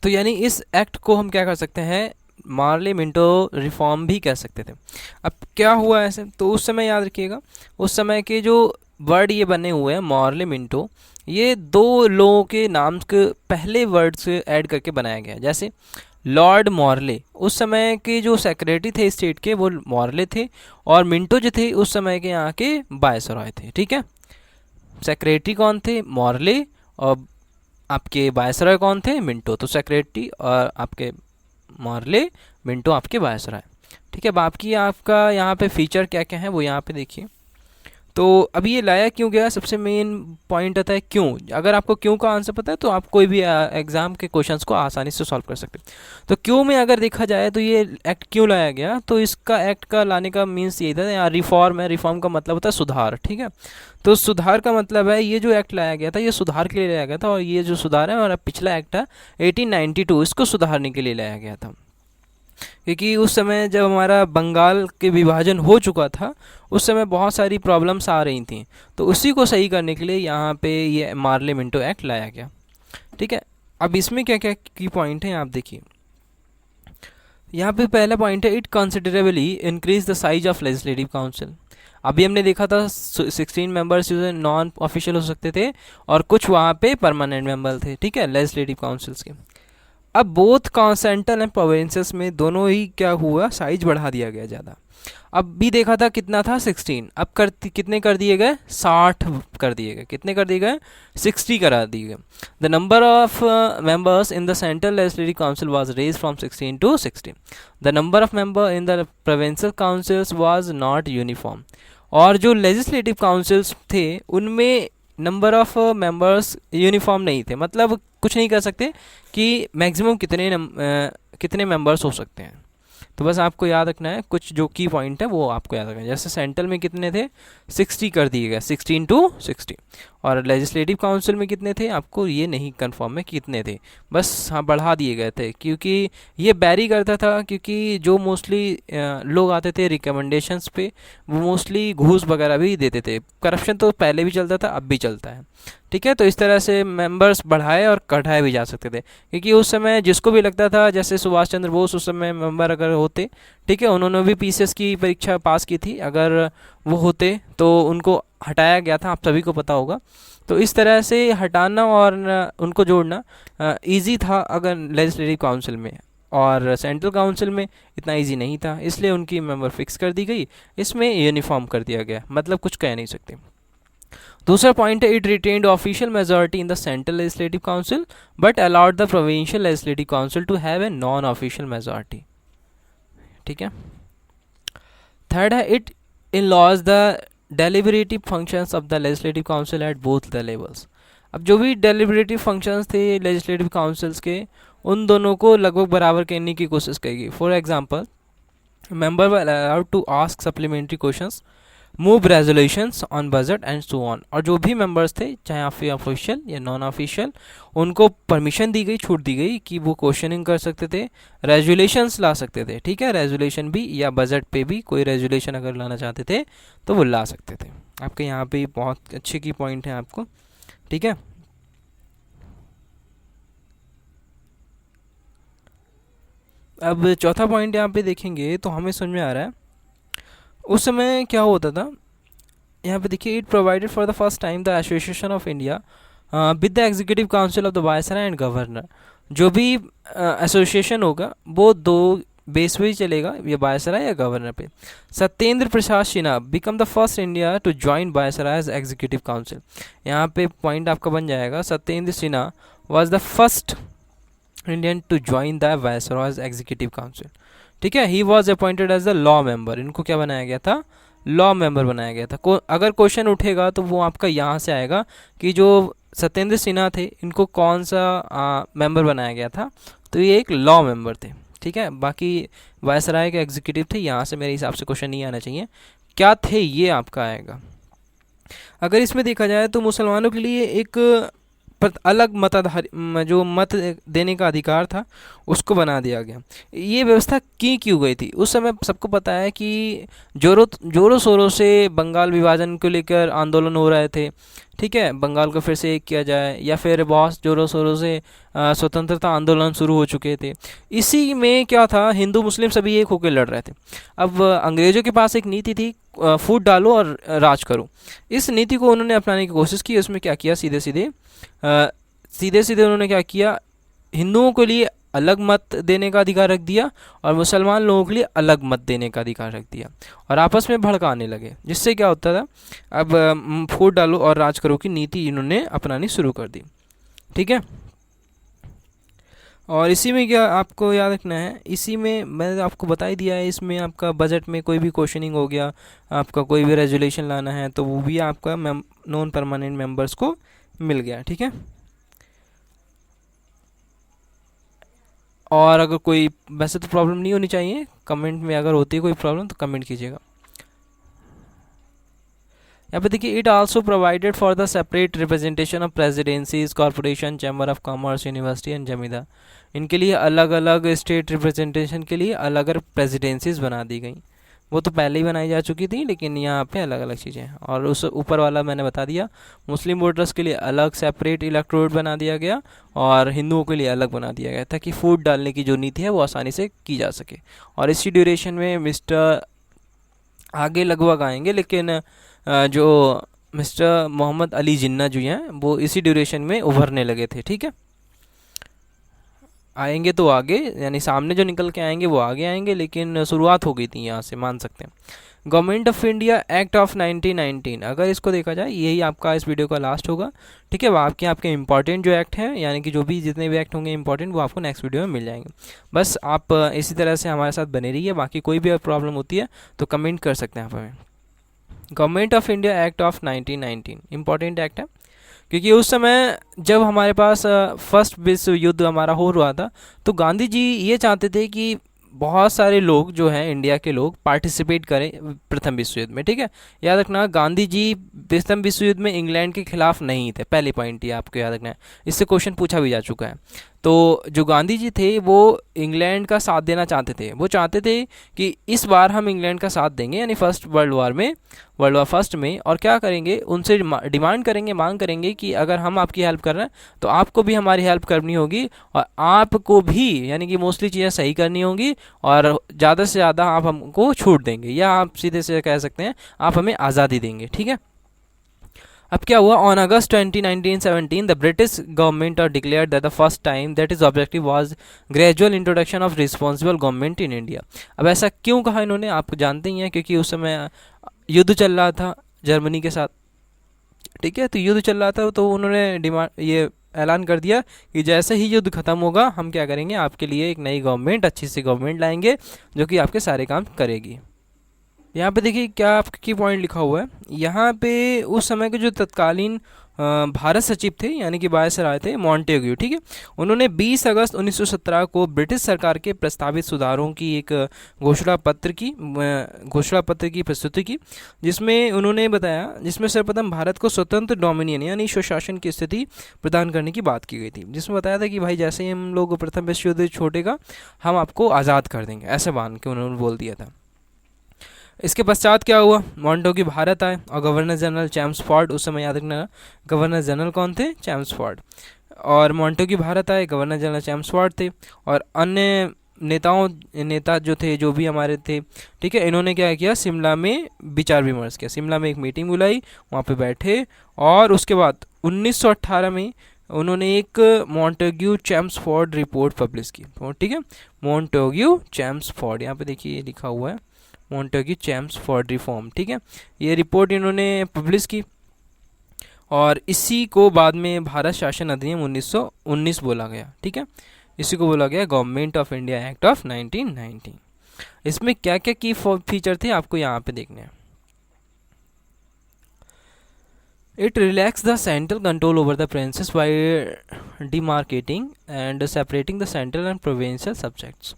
तो यानी इस एक्ट को हम क्या कर सकते हैं, मार्ले मिंटो रिफॉर्म भी कह सकते थे। अब क्या हुआ ऐसे, तो उस समय याद रखिएगा, उस समय के जो वर्ड ये बने हुए हैं मार्ले मिंटो, ये दो लोगों के नाम के पहले वर्ड से ऐड करके बनाया गया है। जैसे लॉर्ड मॉर्ले, उस समय के जो सेक्रेटरी थे स्टेट के वो मॉर्ले थे, और मिंटो जो थे उस समय के यहाँ के वायसरॉय थे। ठीक है, सेक्रेटरी कौन थे? मॉर्ले, और आपके वायसरॉय कौन थे? मिंटो। तो सेक्रेटरी और आपके मॉर्ले, मिंटो आपके वायसरॉय। ठीक है, बाकी आपका यहाँ पे फीचर क्या क्या है वो यहाँ पे देखिए। तो अभी ये लाया क्यों गया, सबसे मेन पॉइंट आता है क्यों। अगर आपको क्यों का आंसर पता है तो आप कोई भी एग्जाम के क्वेश्चंस को आसानी से सॉल्व कर सकते हैं। तो क्यों में अगर देखा जाए तो ये एक्ट क्यों लाया गया, तो इसका एक्ट का लाने का मीन्स यही था, यहाँ रिफॉर्म है, रिफॉर्म का मतलब होता है सुधार। ठीक है, तो सुधार का मतलब है ये जो एक्ट लाया गया था ये सुधार के लिए लाया गया था, और ये जो सुधार है और पिछला एक्ट है 1892 इसको सुधारने के लिए लाया गया था। क्योंकि उस समय जब हमारा बंगाल के विभाजन हो चुका था उस समय बहुत सारी प्रॉब्लम्स आ रही थी, तो उसी को सही करने के लिए यहाँ पे ये मार्ले मिंटो एक्ट लाया गया। ठीक है, अब इसमें क्या क्या की पॉइंट है आप देखिए। यहाँ पे पहला पॉइंट है, it considerably increase the size of legislative council. अभी हमने देखा था 16 मेंबर्स नॉन ऑफिशियल हो सकते थे और कुछ वहाँ पे परमानेंट मेंबर थे। ठीक है, लेजिस्लेटिव काउंसिल्स के। अब बोथ सेंट्रल एंड प्रोविंसेस में दोनों ही क्या हुआ, साइज बढ़ा दिया गया ज़्यादा। अब भी देखा था कितना था 16, अब कितने कर दिए गए, 60 कर दिए गए। कितने कर दिए गए, 60 करा दिए गए। The number of members in the central legislative council was raise from 16 to 60। The number of member in the provincial councils was not uniform. और जो लेजिस्लेटिव काउंसिल्स थे उनमें नंबर ऑफ मेंबर्स यूनिफॉर्म नहीं थे, मतलब कुछ नहीं कर सकते कि मैक्सिमम कितने मेंबर्स हो सकते हैं। तो बस आपको याद रखना है कुछ जो की पॉइंट है वो आपको याद रखना है। जैसे सेंट्रल में कितने थे, 60 कर दिए गए, 16 to 60। और लेजिस्लेटिव काउंसिल में कितने थे आपको ये नहीं कंफर्म है कितने थे, बस हाँ बढ़ा दिए गए थे, क्योंकि ये बैरी करता था। क्योंकि जो मोस्टली लोग आते थे रिकमेंडेशंस पे वो मोस्टली घूस वगैरह भी देते थे। करप्शन तो पहले भी चलता था, अब भी चलता है। ठीक है, तो इस तरह से मेंबर्स बढ़ाए और घटाए भी जा सकते थे, क्योंकि उस समय जिसको भी लगता था, जैसे सुभाष चंद्र बोस उस समय मेंबर अगर होते, ठीक है, उन्होंने भी पीसीएस की परीक्षा पास की थी, अगर वो होते तो उनको हटाया गया था, आप सभी को पता होगा। तो इस तरह से हटाना और उनको जोड़ना इजी था अगर लेजिस्लेटिव काउंसिल में, और सेंट्रल काउंसिल में इतना इजी नहीं था, इसलिए उनकी मेंबर फिक्स कर दी गई, इसमें यूनिफॉर्म कर दिया गया, मतलब कुछ कह नहीं सकते। दूसरा पॉइंट है, it retained official majority in the central legislative council but allowed the provincial legislative council to have a non official majority. ठीक है, थर्ड है, it enlarged the deliberative functions of the legislative council at both the levels. अब जो भी डेलिबरेटिव फंक्शंस थे लेजिस्लेटिव काउंसिल्स के, उन दोनों को लगभग बराबर करने की कोशिश करेगी। For example, member were allowed to ask supplementary questions, move resolutions on budget and so on. और जो भी मेंबर्स थे चाहे ऑफिशियल या नॉन ऑफिशियल, उनको परमिशन दी गई, छूट दी गई कि वो क्वेश्चनिंग कर सकते थे, रेजोल्यूशंस ला सकते थे। ठीक है, रेजोल्यूशन भी, या बजट पे भी कोई रेजोल्यूशन अगर लाना चाहते थे तो वो ला सकते थे। आपके यहाँ पे बहुत अच्छे की पॉइंट है आपको। ठीक है, अब चौथा पॉइंट यहाँ पे देखेंगे तो हमें समझ में आ रहा है उस समय क्या होता था। यहाँ पे देखिए, it provided for the first time the association of India with the executive council of the viceroy and governor. जो भी एसोसिएशन होगा वो दो बेस पे ही चलेगा, या वायसराय या गवर्नर पे। Satyendra Prasad Sinha become the first India to join viceroy as executive council. यहाँ पे पॉइंट आपका बन जाएगा, Satyendra Sinha was the first Indian to join the viceroy executive council. ठीक है, he was appointed as the law member. इनको क्या बनाया गया था, लॉ मेंबर बनाया गया था। अगर क्वेश्चन उठेगा तो वो आपका यहाँ से आएगा कि जो सत्येंद्र सिन्हा थे इनको कौन सा मेंबर बनाया गया था, तो ये एक लॉ मेंबर थे। ठीक है, बाकी वायसराय के एग्जीक्यूटिव थे, यहाँ से मेरे हिसाब से क्वेश्चन नहीं आना चाहिए, क्या थे ये आपका आएगा। अगर इसमें देखा जाए तो मुसलमानों के लिए एक अलग मताधार जो मत देने का अधिकार था उसको बना दिया गया। ये व्यवस्था की क्यों गई थी? उस समय सबको पता है कि जोरों शोरों से बंगाल विभाजन को लेकर आंदोलन हो रहे थे। ठीक है, बंगाल को फिर से एक किया जाए, या फिर बहुत जोरों शोरों से स्वतंत्रता आंदोलन शुरू हो चुके थे। इसी में क्या था, हिंदू मुस्लिम सभी एक होकर लड़ रहे थे। अब अंग्रेज़ों के पास एक नीति थी, फूट डालो और राज करो। इस नीति को उन्होंने अपनाने की कोशिश की। उसमें क्या किया, सीधे सीधे उन्होंने क्या किया, हिंदुओं के लिए अलग मत देने का अधिकार रख दिया और मुसलमान लोगों के लिए अलग मत देने का अधिकार रख दिया, और आपस में भड़काने लगे। जिससे क्या होता था, अब फूट डालो और राज करो की नीति इन्होंने अपनानी शुरू कर दी। ठीक है, और इसी में क्या आपको याद रखना है, इसी में मैंने आपको बता ही दिया है, इसमें आपका बजट में कोई भी क्वेश्चनिंग हो गया, आपका कोई भी रेजोल्यूशन लाना है तो वो भी आपका नॉन परमानेंट मेंबर्स को मिल गया। ठीक है, और अगर कोई, वैसे तो प्रॉब्लम नहीं होनी चाहिए, कमेंट में अगर होती है कोई प्रॉब्लम तो कमेंट कीजिएगा। यहाँ पे देखिए, it also provided for the separate representation of presidencies, corporation, chamber of commerce, university and जमींदार। इनके लिए अलग अलग स्टेट रिप्रेजेंटेशन के लिए अलग अलग प्रेसिडेंसीज बना दी गई। वो तो पहले ही बनाई जा चुकी थी, लेकिन यहाँ पे अलग अलग चीज़ें हैं। और उस ऊपर वाला मैंने बता दिया, मुस्लिम वोटर्स के लिए अलग सेपरेट इलेक्टोरेट बना दिया गया और हिंदुओं के लिए अलग बना दिया गया, ताकि फूट डालने की जो नीति है वो आसानी से की जा सके। और इसी ड्यूरेशन में मिस्टर आगे लगभग आएंगे, लेकिन जो मिस्टर मोहम्मद अली जिन्ना जो हैं वो इसी ड्यूरेशन में उभरने लगे थे। ठीक है, आएंगे तो आगे, यानी सामने जो निकल के आएंगे वो आगे आएंगे, लेकिन शुरुआत हो गई थी यहाँ से, मान सकते हैं। Government of India act of 1919, अगर इसको देखा जाए यही आपका इस वीडियो का लास्ट होगा। ठीक है, वो आपके इंपॉर्टेंट जो एक्ट हैं, यानी कि जो भी जितने भी एक्ट होंगे इंपॉर्टेंट, वो आपको नेक्स्ट वीडियो में मिल जाएंगे। बस आप इसी तरह से हमारे साथ बने रहिए। बाकी कोई भी प्रॉब्लम होती है तो कमेंट कर सकते हैं आप हमें। Government of India act of 1919 important act है, क्योंकि उस समय जब हमारे पास फर्स्ट विश्व युद्ध हमारा हो रहा था, तो गांधी जी ये चाहते थे कि बहुत सारे लोग जो हैं, इंडिया के लोग पार्टिसिपेट करें प्रथम विश्व युद्ध में। ठीक है, याद रखना, गांधी जी प्रथम विश्व युद्ध में इंग्लैंड के खिलाफ नहीं थे। पहली पॉइंट ये आपको याद रखना है, इससे क्वेश्चन पूछा भी जा चुका है। तो जो गांधी जी थे वो इंग्लैंड का साथ देना चाहते थे। वो चाहते थे कि इस बार हम इंग्लैंड का साथ देंगे, यानी फर्स्ट वर्ल्ड वॉर फर्स्ट में, और क्या करेंगे, उनसे डिमांड करेंगे, मांग करेंगे कि अगर हम आपकी हेल्प कर रहे हैं तो आपको भी हमारी हेल्प करनी होगी, और आपको भी यानी कि मोस्टली चीज़ें सही करनी होंगी, और ज़्यादा से ज़्यादा आप हमको छूट देंगे, या आप सीधे से कह सकते हैं आप हमें आज़ादी देंगे। ठीक है, अब क्या हुआ, on August 20, 1917 the British government declared that the first time that is objective was gradual introduction of responsible government in India. अब ऐसा क्यों कहा इन्होंने, आप जानते ही हैं, क्योंकि उस समय युद्ध चल रहा था जर्मनी के साथ। ठीक है, तो युद्ध चल रहा था, तो उन्होंने ये ऐलान कर दिया कि जैसे ही युद्ध खत्म होगा हम क्या करेंगे, आपके लिए एक नई गवर्नमेंट, अच्छी सी गवर्नमेंट लाएंगे जो कि आपके सारे काम करेगी। यहाँ पे देखिए क्या आपकी पॉइंट लिखा हुआ है, यहाँ पे उस समय के जो तत्कालीन भारत सचिव थे, यानी कि वायसराय थे, मॉन्टेग्यू। ठीक है, उन्होंने 20 अगस्त 1917 को ब्रिटिश सरकार के प्रस्तावित सुधारों की एक घोषणा पत्र की प्रस्तुति की, जिसमें उन्होंने बताया, जिसमें सर्वप्रथम भारत को स्वतंत्र डोमिनियन यानी स्वशासन की स्थिति प्रदान करने की बात की गई थी। जिसमें बताया था कि भाई जैसे ही हम लोग प्रथम विश्व युद्ध छोड़ेगा हम आपको आज़ाद कर देंगे, ऐसे मान के उन्होंने बोल दिया था। इसके पश्चात क्या हुआ, मॉन्टेग्यू भारत आए और गवर्नर जनरल चैम्सफोर्ड, उस समय याद रखना गवर्नर जनरल कौन थे, चैम्सफोर्ड, और मॉन्टेग्यू भारत आए, गवर्नर जनरल चैम्सफोर्ड थे, और अन्य नेता जो थे, जो भी हमारे थे। ठीक है, इन्होंने क्या किया, शिमला में विचार विमर्श किया, शिमला में एक मीटिंग बुलाई, वहाँ पे बैठे, और उसके बाद 1918 में उन्होंने एक मॉन्टेग्यू चैम्सफोर्ड रिपोर्ट पब्लिश की। ठीक है, मॉन्टेग्यू चैम्सफोर्ड, यहाँ पे देखिए लिखा हुआ है मॉन्टेग्यू चैम्सफोर्ड रिफॉर्म। ठीक है, ये रिपोर्ट इन्होंने पब्लिश की, और इसी को बाद में भारत शासन अधिनियम 1919 बोला गया। ठीक है, इसी को बोला गया government of India act of 1919। इसमें क्या क्या की फीचर थे आपको यहाँ पे देखने हैं। It relaxed the central control over the provinces by demarcating and separating the central and provincial subjects,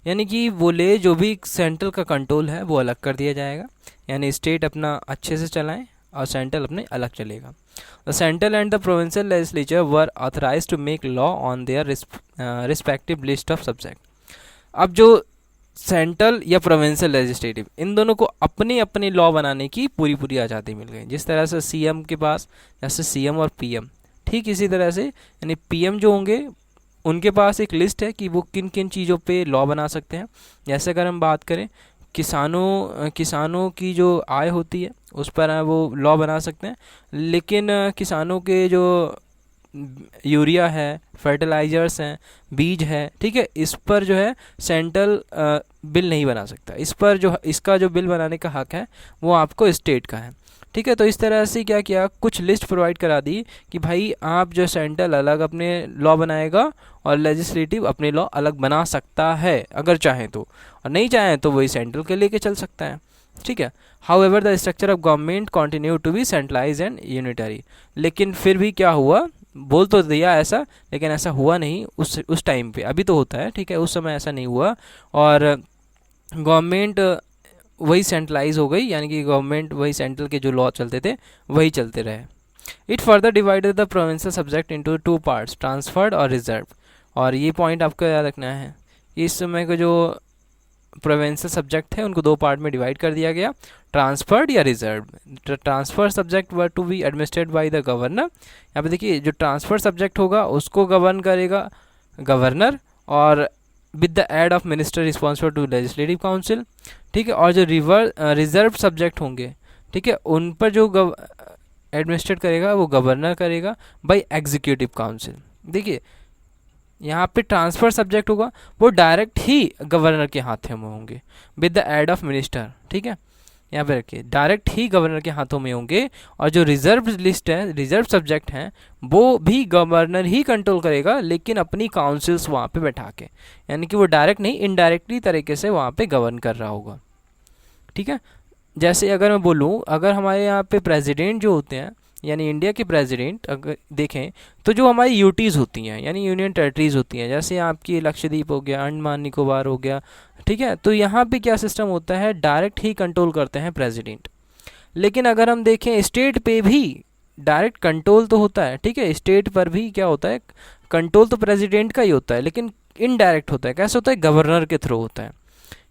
यानी कि बोले जो भी सेंट्रल का कंट्रोल है वो अलग कर दिया जाएगा, यानी स्टेट अपना अच्छे से चलाएं और सेंट्रल अपने अलग चलेगा। The central and the provincial legislature were authorise to make law on their respective list of subject. अब जो सेंट्रल या प्रोविंशियल लेजिस्लेटिव, इन दोनों को अपनी अपनी लॉ बनाने की पूरी पूरी आज़ादी मिल गई। जिस तरह से सीएम के पास, जैसे सीएम और पीएम, ठीक इसी तरह से यानी पीएम जो होंगे उनके पास एक लिस्ट है कि वो किन किन चीज़ों पे लॉ बना सकते हैं। जैसे अगर हम बात करें किसानों की जो आय होती है उस पर वो लॉ बना सकते हैं, लेकिन किसानों के जो यूरिया है, फर्टिलाइजर्स हैं, बीज है, ठीक है, इस पर जो है सेंट्रल बिल नहीं बना सकता। इस पर जो इसका जो बिल बनाने का हक है वो आपको स्टेट का है, ठीक है। तो इस तरह से क्या किया, कुछ लिस्ट प्रोवाइड करा दी कि भाई आप जो सेंट्रल अलग अपने लॉ बनाएगा और लेजिस्लेटिव अपने लॉ अलग बना सकता है अगर चाहे तो, और नहीं चाहे तो वही सेंट्रल के लेके चल सकता है, ठीक है। However the structure of government continue to be centralise and unitary. लेकिन फिर भी क्या हुआ, बोल तो दिया ऐसा, लेकिन ऐसा हुआ नहीं उस टाइम पे। अभी तो होता है, ठीक है, उस समय ऐसा नहीं हुआ और गवर्नमेंट वही सेंट्रलाइज हो गई, यानी कि गवर्नमेंट वही सेंट्रल के जो लॉ चलते थे वही चलते रहे। It further divided the provincial subject into two parts, transferred और रिजर्व। और ये पॉइंट आपको याद रखना है, इस समय के जो प्रोविंशियल सब्जेक्ट थे उनको दो पार्ट में डिवाइड कर दिया गया, ट्रांसफर्ड या reserve. Transfer subject were to be administered by the governor. यहाँ पे देखिए जो ट्रांसफर सब्जेक्ट होगा उसको गवर्न करेगा गवर्नर, और with the aid of minister responsible to legislative council, ठीक है। और जो रिजर्व सब्जेक्ट होंगे, ठीक है, उन पर जो एडमिनिस्ट्रेट करेगा वो गवर्नर करेगा बाय एग्जीक्यूटिव काउंसिल। देखिए यहाँ पे ट्रांसफर सब्जेक्ट होगा वो डायरेक्ट ही गवर्नर के हाथों में होंगे with the aid of minister, ठीक है, यहाँ पे रखिए, डायरेक्ट ही गवर्नर के हाथों में होंगे। और जो रिजर्व लिस्ट है, रिजर्व सब्जेक्ट हैं, वो भी गवर्नर ही कंट्रोल करेगा, लेकिन अपनी काउंसिल्स वहाँ पे बैठा के, यानी कि वो डायरेक्ट नहीं इनडायरेक्टली तरीके से वहाँ पे गवर्न कर रहा होगा, ठीक है। जैसे अगर मैं बोलूँ, अगर हमारे यहाँ पे प्रेसिडेंट जो होते हैं, यानी इंडिया के प्रेसिडेंट अगर देखें तो जो हमारी यूटीज़ होती हैं यानी यूनियन टेरिटरीज होती हैं, जैसे आपकी लक्षद्वीप हो गया, अंडमान निकोबार हो गया, ठीक है, तो यहाँ पे क्या सिस्टम होता है, डायरेक्ट ही कंट्रोल करते हैं प्रेसिडेंट। लेकिन अगर हम देखें स्टेट पे भी डायरेक्ट कंट्रोल तो होता है, ठीक है, स्टेट पर भी क्या होता है, कंट्रोल तो प्रेसिडेंट का ही होता है, लेकिन इनडायरेक्ट होता है। कैसे होता है, गवर्नर के थ्रू होता है।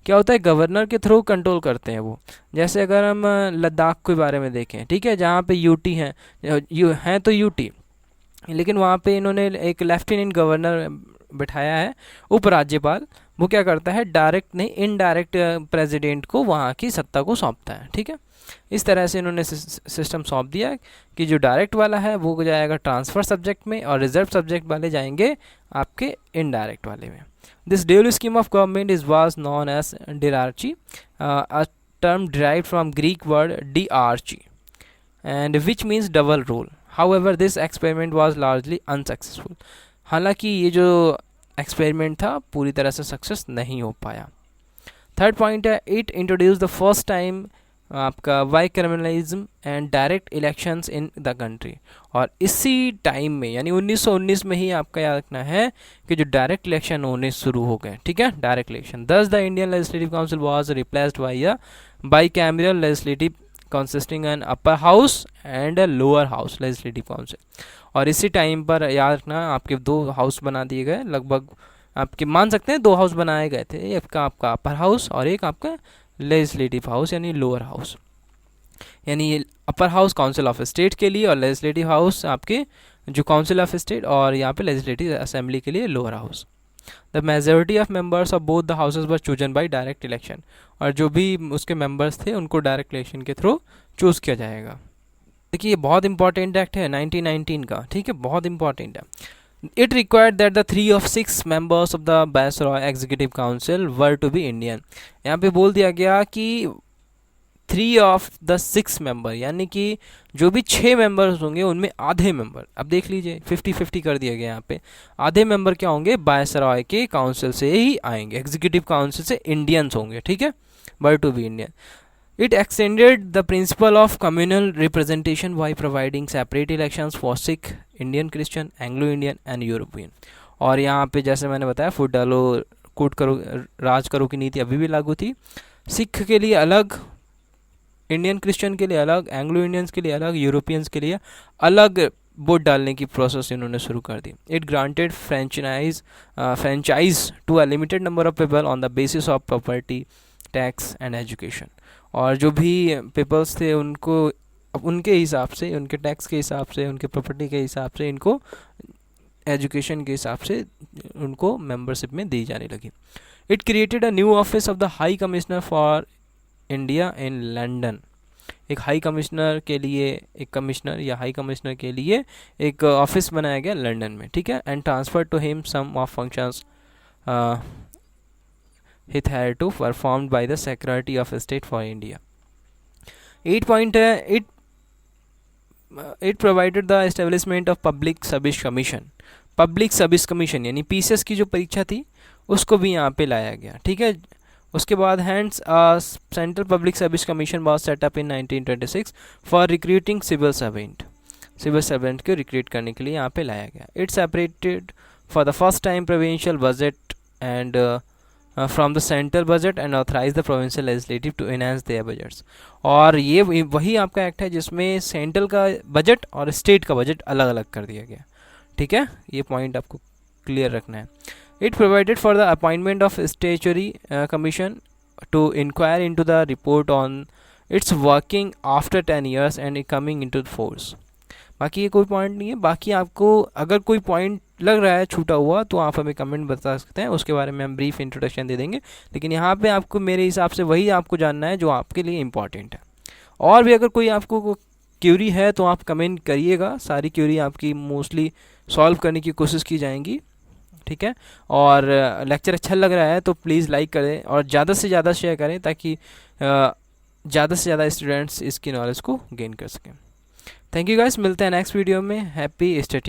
क्या होता है, गवर्नर के थ्रू कंट्रोल करते हैं वो। जैसे अगर हम लद्दाख के बारे में देखें, ठीक है, जहाँ पे यूटी हैं तो यूटी, लेकिन वहाँ पे इन्होंने एक लेफ्टिनेंट गवर्नर बिठाया है, उपराज्यपाल। वो क्या करता है, डायरेक्ट नहीं इनडायरेक्ट प्रेसिडेंट को वहाँ की सत्ता को सौंपता है, ठीक है। इस तरह से इन्होंने सिस्टम सौंप दिया कि जो डायरेक्ट वाला है वो जाएगा ट्रांसफर सब्जेक्ट में और रिजर्व सब्जेक्ट वाले जाएंगे आपके इनडायरेक्ट वाले में। This dual scheme of government was known as diarchy, a term derived from Greek word diarchy, and which means double rule. However, this experiment was largely unsuccessful. हालांकि ये जो एक्सपेरिमेंट था पूरी तरह से सक्सेस नहीं हो पाया। थर्ड पॉइंट है, it introduce the first time आपका bicameralism and direct elections in the country. और इसी टाइम में यानी 1919 में ही आपका याद रखना है कि जो डायरेक्ट इलेक्शन होने शुरू हो गए, ठीक है, डायरेक्ट इलेक्शन। दस the Indian legislative council was replaced by a bicameral legislative consisting an upper house and a lower house legislative council. और इसी टाइम पर याद रखना आपके दो हाउस बना दिए गए, लगभग आपके मान सकते हैं दो हाउस बनाए गए थे, एक आपका अपर हाउस और एक आपका लेजिस्लेटिव हाउस यानी लोअर हाउस। यानी ये upper house council of state के लिए और लेजिस्लेटिव हाउस आपके जो काउंसिल ऑफ स्टेट, और यहाँ पे लेजिस्लेटिव असेंबली के लिए lower house. The majority of members of both the houses were chosen bye direct election. और जो भी उसके मेंबर्स थे उनको डायरेक्ट इलेक्शन के थ्रू चूज़ किया जाएगा। देखिए ये बहुत इंपॉर्टेंट एक्ट है 1919 का, ठीक है, बहुत इंपॉर्टेंट है। It required that the 3 of 6 members of the Viceroy Executive Council were to be Indian। यहाँ पे बोल दिया गया कि 3 of the 6 मेंबर यानी कि जो भी 6 मेंबर्स होंगे उनमें आधे मेंबर, अब देख लीजिए 50-50 कर दिया गया यहाँ पे, आधे मेंबर क्या होंगे, वायसरॉय के काउंसिल से ही आएंगे, एग्जीक्यूटिव काउंसिल से इंडियंस होंगे, ठीक है, were to be Indian. It extended the principle of communal representation by providing separate elections for Sikh, Indian Christian, Anglo-Indian and European। और यहाँ पे जैसे मैंने बताया फुट डालो कूट करो राज करो की नीति अभी भी लागू थी। सिख के लिए अलग इंडियन क्रिश्चियन के लिए अलग, एंग्लो इंडियंस के लिए अलग, यूरोपियंस के लिए अलग वोट डालने की प्रोसेस इन्होंने शुरू कर दी। It granted franchise to a limited number of people on the basis of property, tax and education. और जो भी पीपल्स थे उनको उनके हिसाब से, उनके टैक्स के हिसाब से, उनके प्रॉपर्टी के हिसाब से, इनको एजुकेशन के हिसाब से उनको मेंबरशिप में दी जाने लगी। It created a new office of the high commissioner for India in London. एक हाई कमिश्नर के लिए, एक कमिश्नर या हाई कमिश्नर के लिए एक ऑफिस बनाया गया लंदन में, ठीक है। And transfer to him some of functions hitherto performed by the Secretary of State for India. 8 point है, it provided the establishment of Public Service Commission. Public service commission यानी पीसीएस की जो परीक्षा थी उसको भी यहाँ पे लाया गया, ठीक है। उसके बाद hence central public service commission was set up in 1926 for recruiting civil servant को रिक्रूट करने के लिए यहाँ पे लाया गया। It separated for the first time provincial budget and from the central budget and authorise the provincial legislative to enhance their budgets. और ये वही आपका एक्ट है जिसमें सेंट्रल का बजट और स्टेट का बजट अलग अलग कर दिया गया, ठीक है। ये पॉइंट आपको क्लियर रखना है। It provided for the appointment of statutory commission to inquire into the report on its working after 10 years and coming into the force. बाकी ये कोई पॉइंट नहीं है। बाकी आपको अगर कोई पॉइंट लग रहा है छूटा हुआ तो आप हमें कमेंट बता सकते हैं, उसके बारे में हम ब्रीफ इंट्रोडक्शन दे देंगे। लेकिन यहाँ पे आपको मेरे हिसाब से वही आपको जानना है जो आपके लिए इम्पॉर्टेंट है। और भी अगर कोई आपको क्यूरी है तो आप कमेंट करिएगा, सारी क्यूरी आपकी मोस्टली सॉल्व करने की कोशिश की जाएंगी, ठीक है। और लेक्चर अच्छा लग रहा है तो प्लीज़ लाइक करें और ज़्यादा से ज़्यादा शेयर करें ताकि ज़्यादा से ज़्यादा स्टूडेंट्स इसकी नॉलेज को गेन कर सकें। थैंक यू गाइस, मिलते हैं नेक्स्ट वीडियो में। Happy study.